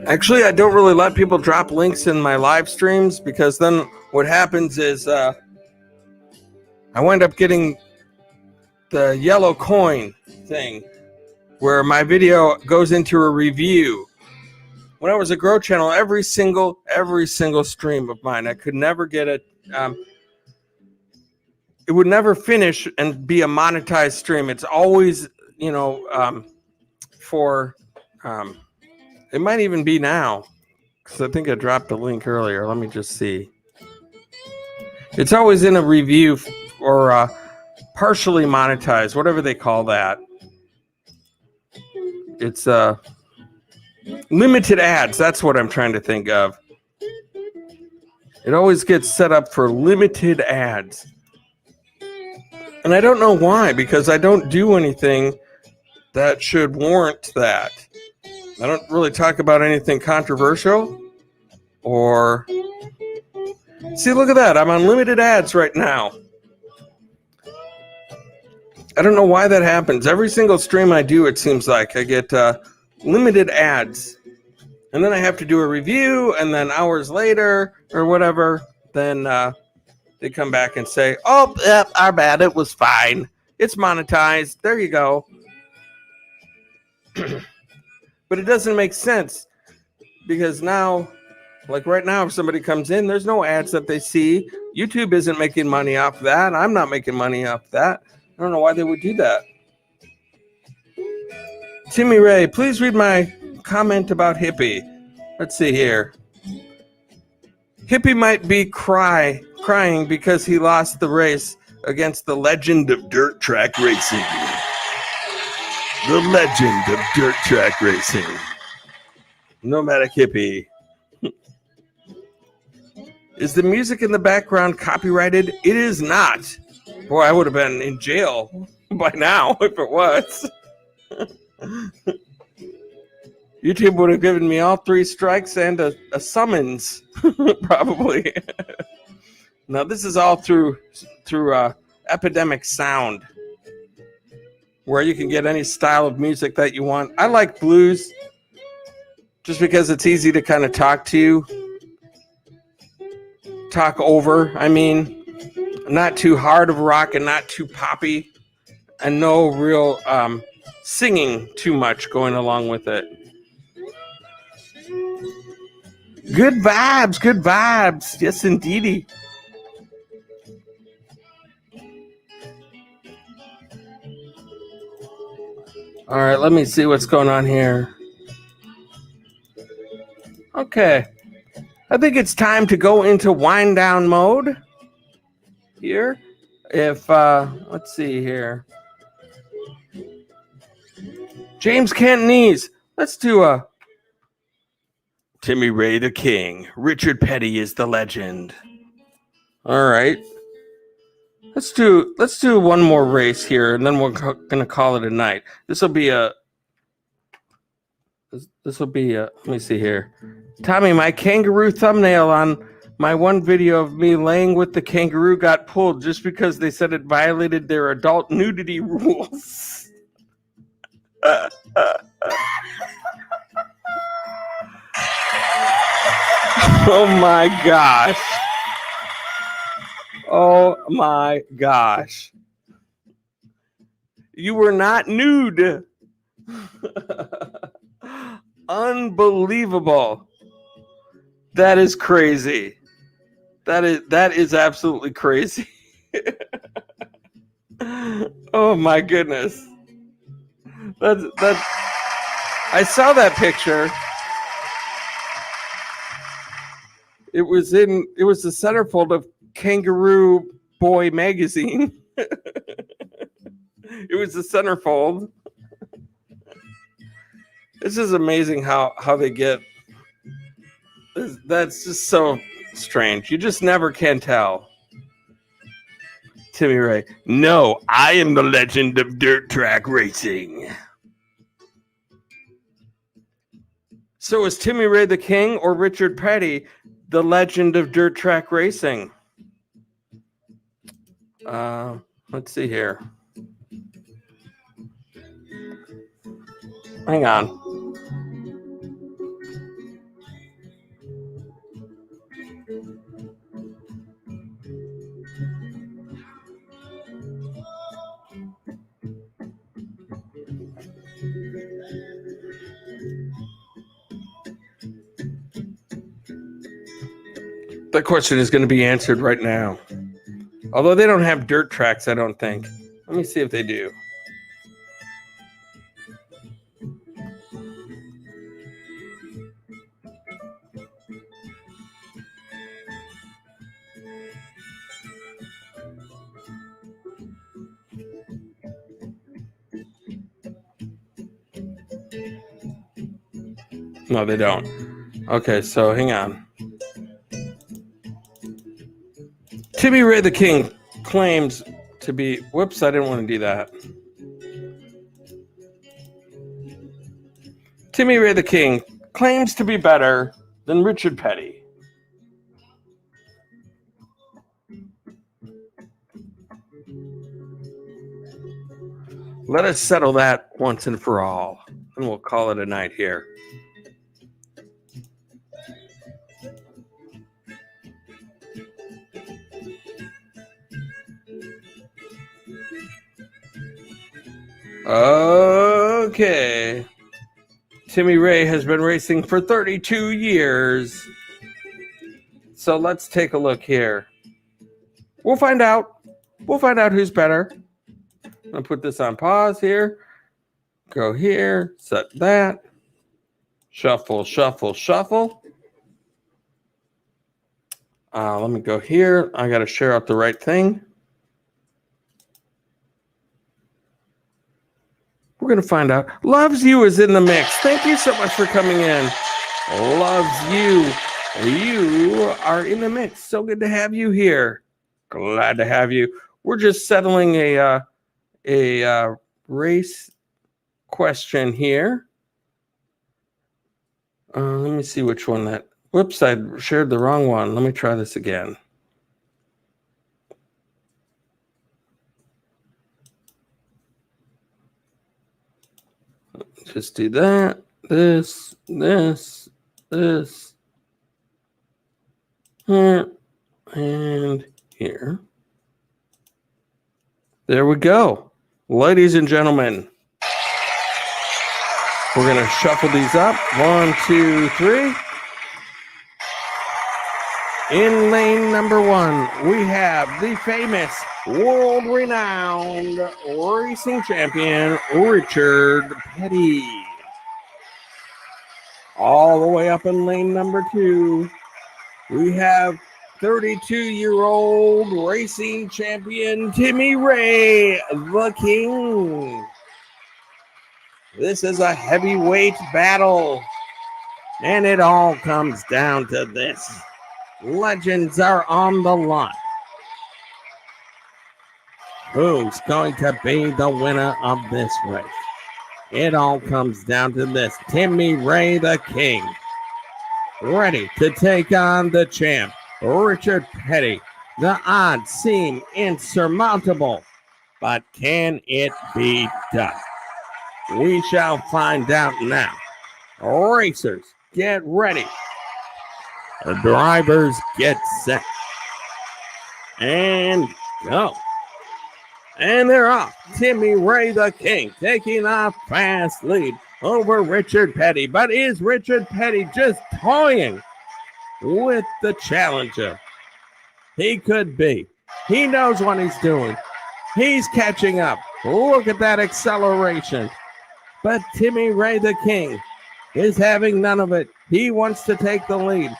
Actually, I don't really let people drop links in my live streams because then what happens is I wind up getting the yellow coin thing where my video goes into a review. When I was a Grow Channel, every single stream of mine, I could never get it. It would never finish and be a monetized stream. It's always, it might even be now because I think I dropped a link earlier. Let me just see. It's always in a review or partially monetized, whatever they call that. It's limited ads. That's what I'm trying to think of. It always gets set up for limited ads. And I don't know why, because I don't do anything that should warrant that. I don't really talk about anything controversial or... See, look at that. I'm on limited ads right now. I don't know why that happens. Every single stream I do, it seems like I get limited ads. And then I have to do a review, and then hours later or whatever, then they come back and say, oh, yep, our bad. It was fine. It's monetized. There you go. But it doesn't make sense because now, like right now, if somebody comes in, there's no ads that they see. YouTube isn't making money off that. I'm not making money off that. I don't know why they would do that. Timmy Ray, please read my comment about Hippie. Let's see here. Hippie might be crying because he lost the race against the legend of dirt track racing. The legend of dirt track racing. Nomadic hippie. Is the music in the background copyrighted? It is not. Boy, I would have been in jail by now if it was. YouTube would have given me all 3 strikes and a summons, probably. Now this is all through Epidemic Sound, where you can get any style of music that you want. I like blues, just because it's easy to kind of talk over. I mean, not too hard of rock and not too poppy, and no real singing too much going along with it. Good vibes, good vibes. Yes, indeedy. All right, let me see what's going on here. Okay. I think it's time to go into wind down mode here. If, let's see here. James Cantonese. Let's do a Timmy Ray the King. Richard Petty is the legend. All right. Let's do one more race here, and then we're gonna call it a night. This will be a. Let me see here. Tommy, my kangaroo thumbnail on my one video of me laying with the kangaroo got pulled just because they said it violated their adult nudity rules. Oh my gosh. Oh my gosh. You were not nude. Unbelievable. That is crazy. That is absolutely crazy. Oh my goodness. That's I saw that picture. It was the centerfold of Kangaroo Boy magazine. It was the centerfold. This is amazing how they get. That's just so strange. You just never can tell. Timmy Ray. No, I am the legend of dirt track racing. So is Timmy Ray the King or Richard Petty the legend of dirt track racing? Let's see here. Hang on. That question is going to be answered right now. Although they don't have dirt tracks, I don't think. Let me see if they do. No, they don't. Okay, so hang on. Timmy Ray the King claims to be... Whoops, I didn't want to do that. Timmy Ray the King claims to be better than Richard Petty. Let us settle that once and for all, and we'll call it a night here. Okay. Timmy Ray has been racing for 32 years. So let's take a look here. We'll find out. We'll find out who's better. I'm going to put this on pause here. Go here. Set that. Shuffle, shuffle, shuffle. Let me go here. I got to share out the right thing. We're going to find out. Loves You is in the mix. Thank you so much for coming in. loves you. You are in the mix. So good to have you here. Glad to have you. We're just settling a race question here. Let me see which one that. Whoops, I shared the wrong one. Let me try this again. Just do that. This. Here, and here. There we go. Ladies and gentlemen, we're going to shuffle these up. 1, 2, 3. In lane number 1, we have the famous, world-renowned racing champion, Richard Petty. All the way up in lane number 2, we have 32-year-old racing champion Timmy Ray, the King. This is a heavyweight battle, and it all comes down to this. Legends are on the line. Who's going to be the winner of this race? It all comes down to this. Timmy Ray, the King, ready to take on the champ, Richard Petty. The odds seem insurmountable, but can it be done? We shall find out now. Racers, get ready. The drivers, get set. And go. And they're off. Timmy Ray, the King, taking a fast lead over Richard Petty. But is Richard Petty just toying with the challenger? He could be. He knows what he's doing. He's catching up. Look at that acceleration. But Timmy Ray, the King, is having none of it. He wants to take the lead.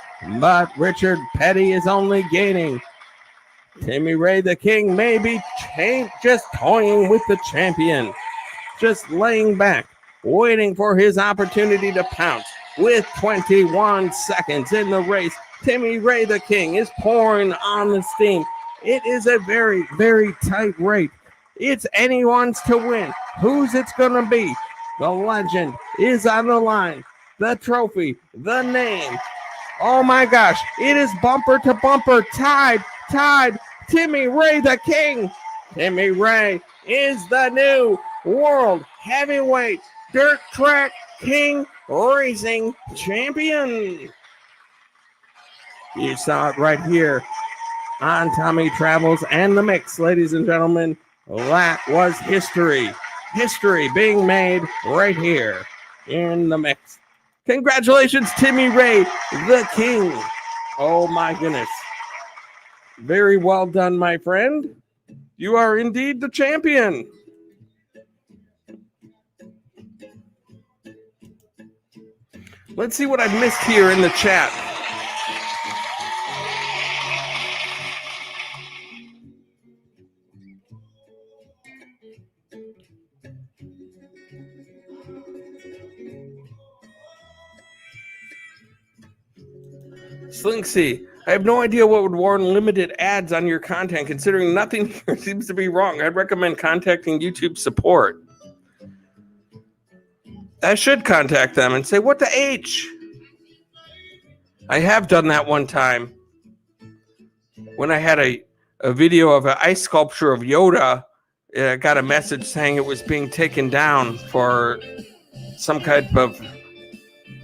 But Richard Petty is only gaining. Timmy Ray, the King, may be just toying with the champion. Just laying back, waiting for his opportunity to pounce. With 21 seconds in the race, Timmy Ray, the King, is pouring on the steam. It is a very, very tight race. It's anyone's to win. Who's it's going to be? The legend is on the line. The trophy, the name. Oh my gosh, it is bumper to bumper, tied. Timmy Ray, the King. Timmy Ray is the new world heavyweight dirt track king racing champion. You saw it right here on Tommy Travels and the Mix, ladies and gentlemen. That was history. History being made right here in the Mix. Congratulations, Timmy Ray, the King. Oh my goodness. Very well done, my friend. You are indeed the champion. Let's see what I've missed here in the chat. Slinksy, I have no idea what would warrant limited ads on your content, considering nothing here seems to be wrong. I'd recommend contacting YouTube support. I should contact them and say, what the H? I have done that one time when I had a video of an ice sculpture of Yoda. I got a message saying it was being taken down for some kind of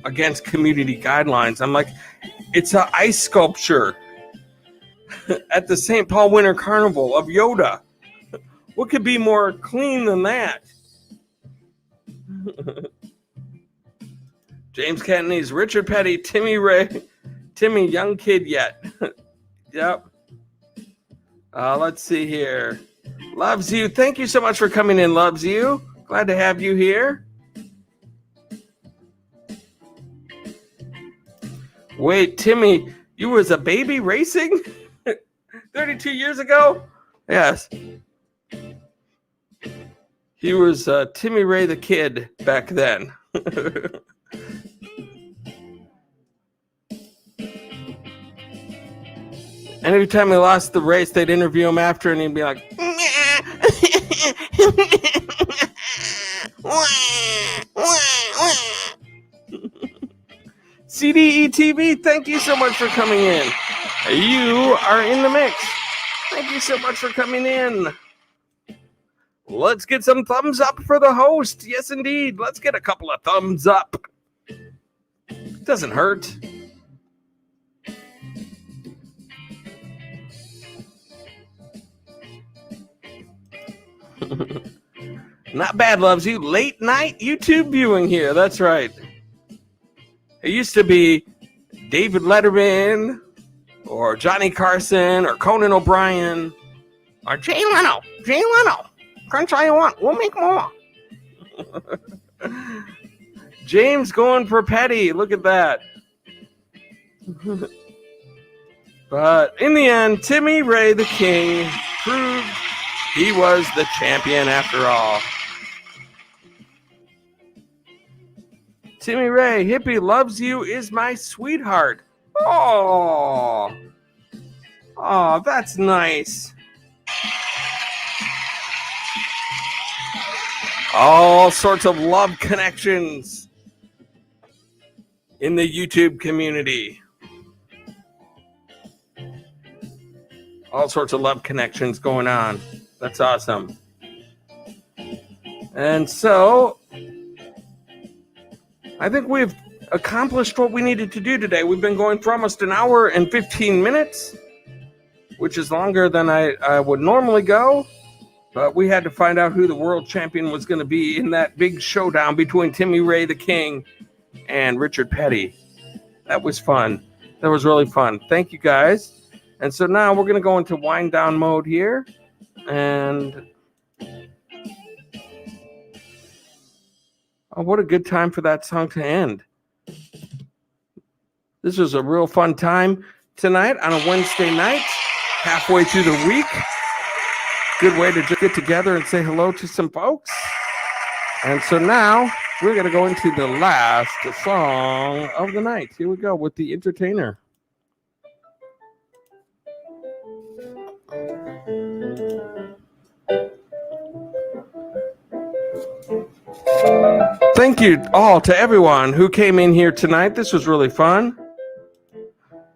against community guidelines. I'm like, it's an ice sculpture at the St. Paul Winter Carnival of Yoda. What could be more clean than that? James Cantonese, Richard Petty, Timmy Ray, Timmy, young kid yet. Yep. Let's see here. Loves you. Thank you so much for coming in, Loves you. Glad to have you here. Wait, Timmy, you was a baby racing 32 years ago? Yes. He was Timmy Ray the Kid back then. And every time he lost the race, they'd interview him after, and he'd be like, CDE TV, thank you so much for coming in. You are in the mix. Thank you so much for coming in. Let's get some thumbs up for the host. Yes, indeed. Let's get a couple of thumbs up. Doesn't hurt. Not bad, loves you. Late night YouTube viewing here. That's right. It used to be David Letterman or Johnny Carson or Conan O'Brien or Jay Leno. Jay Leno. Crunch all you want. We'll make more. James going for Petty. Look at that. But in the end, Timmy Ray the King proved he was the champion after all. Timmy Ray, hippie loves you, is my sweetheart. Oh, that's nice. All sorts of love connections in the YouTube community. All sorts of love connections going on. That's awesome. And so, I think we've accomplished what we needed to do today. We've been going for almost an hour and 15 minutes, which is longer than I would normally go. But we had to find out who the world champion was going to be in that big showdown between Timmy Ray the King and Richard Petty. That was fun. That was really fun. Thank you, guys. And so now we're going to go into wind down mode here. And oh, what a good time for that song to end. This was a real fun time tonight on a Wednesday night, halfway through the week. Good way to just get together and say hello to some folks. And so now we're going to go into the last song of the night. Here we go with The Entertainer. Thank you all to everyone who came in here tonight. This was really fun.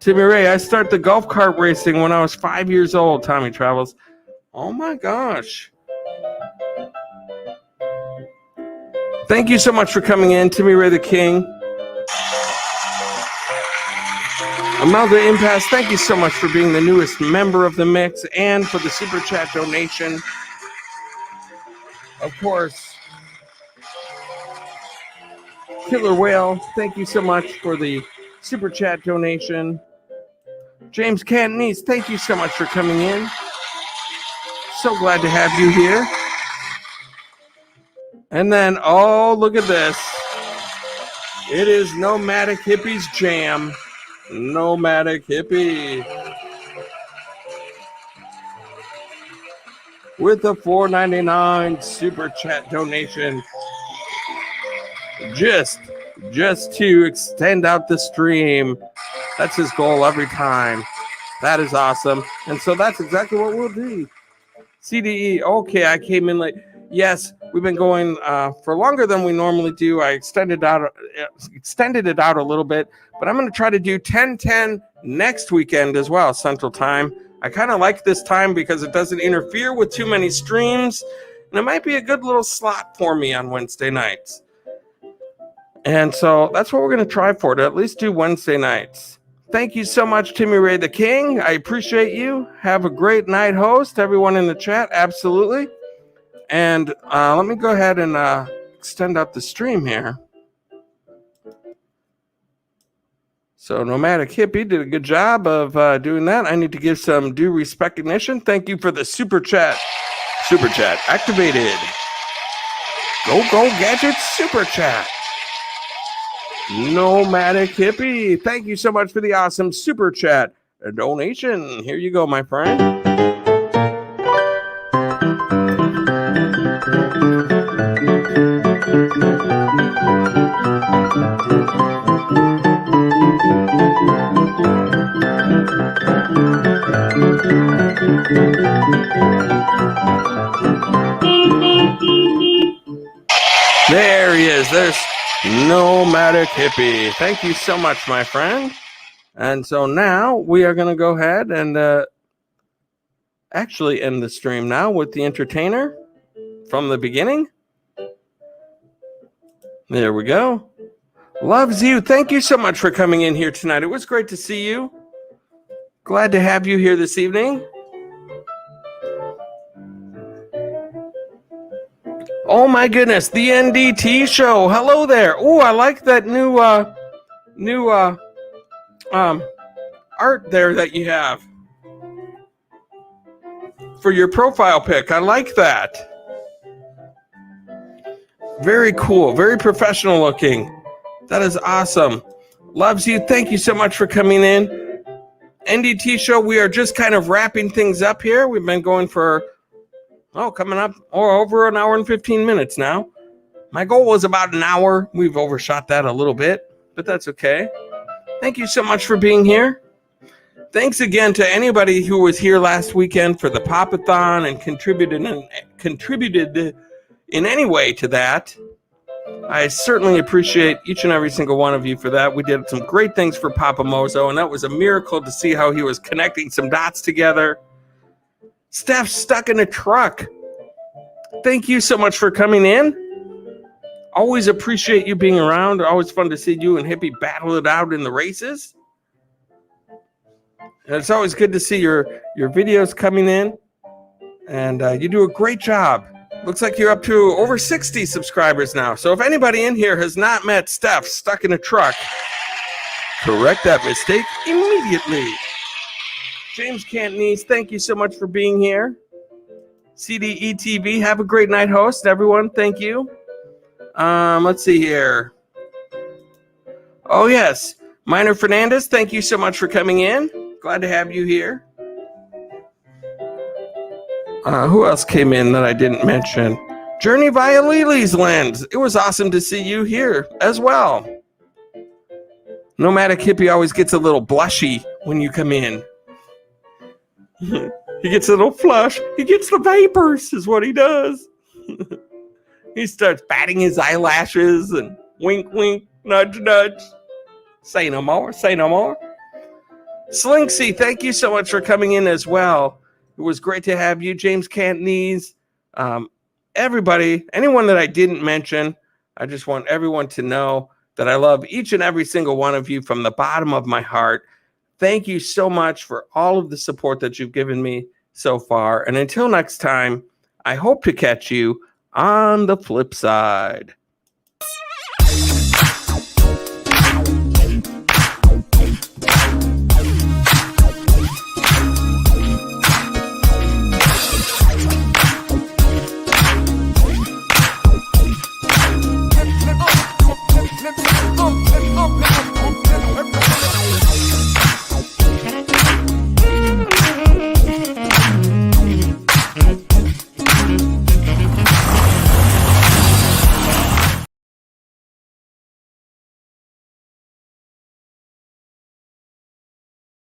Timmy Ray, I started the golf cart racing when I was 5 years old, Tommy Travels. Oh my gosh. Thank you so much for coming in, Timmy Ray the King. Amelda Impasse, thank you so much for being the newest member of the mix and for the Super Chat donation. Of course, Killer Whale, thank you so much for the Super Chat donation. James Cantonese, thank you so much for coming in. So glad to have you here. And then, oh, look at this. It is Nomadic Hippie's jam. Nomadic Hippie. With a $4.99 Super Chat donation. Just to extend out the stream. That's his goal every time. That is awesome. And so that's exactly what we'll do. CDE, okay, I came in late. Yes, we've been going for longer than we normally do. I extended it out a little bit, but I'm going to try to do 10:10 next weekend as well, Central Time. I kind of like this time because it doesn't interfere with too many streams, and it might be a good little slot for me on Wednesday nights. And so that's what we're going to try for, to at least do Wednesday nights. Thank you so much, Timmy Ray the King. I appreciate you. Have a great night, host. Everyone in the chat, absolutely. And let me go ahead and extend out the stream here. So Nomadic Hippie did a good job of doing that. I need to give some due recognition. Thank you for the Super Chat. Super Chat activated. Go Gadget Super Chat. Nomadic Hippie, thank you so much for the awesome Super Chat donation. Here you go, my friend. Nomadic Hippie. Thank you so much, my friend. And so now we are going to go ahead and actually end the stream now with the entertainer from the beginning. There we go. Loves you. Thank you so much for coming in here tonight. It was great to see you. Glad to have you here this evening. Oh my goodness, the NDT show. Hello there. Oh, I like that new art there that you have for your profile pic. I like that. Very cool, very professional looking. That is awesome. Loves you. Thank you so much for coming in. NDT show, we are just kind of wrapping things up here. We've been going for coming up over an hour and 15 minutes now. My goal was about an hour. We've overshot that a little bit, but that's okay. Thank you so much for being here. Thanks again to anybody who was here last weekend for the Pop-a-thon and contributed in any way to that. I certainly appreciate each and every single one of you for that. We did some great things for Papa Mozo, and that was a miracle to see how he was connecting some dots together. Steph's stuck in a truck. Thank you so much for coming in. Always appreciate you being around. Always fun to see you and Hippie battle it out in the races. And it's always good to see your videos coming in. And you do a great job. Looks like you're up to over 60 subscribers now. So if anybody in here has not met Steph stuck in a truck, correct that mistake immediately. James Cantonese, thank you so much for being here. CDETV, have a great night, host. Everyone, thank you. Let's see here. Oh, yes. Minor Fernandez, thank you so much for coming in. Glad to have you here. Who else came in that I didn't mention? Journey via Lily's Lens. It was awesome to see you here as well. Nomadic Hippie always gets a little blushy when you come in. He gets a little flush. He gets the vapors is what he does. He starts batting his eyelashes and wink, wink, nudge, nudge. Say no more, say no more. Slinksy, thank you so much for coming in as well. It was great to have you, James Cantonese. Everybody, anyone that I didn't mention, I just want everyone to know that I love each and every single one of you from the bottom of my heart. Thank you so much for all of the support that you've given me so far. And until next time, I hope to catch you on the flip side.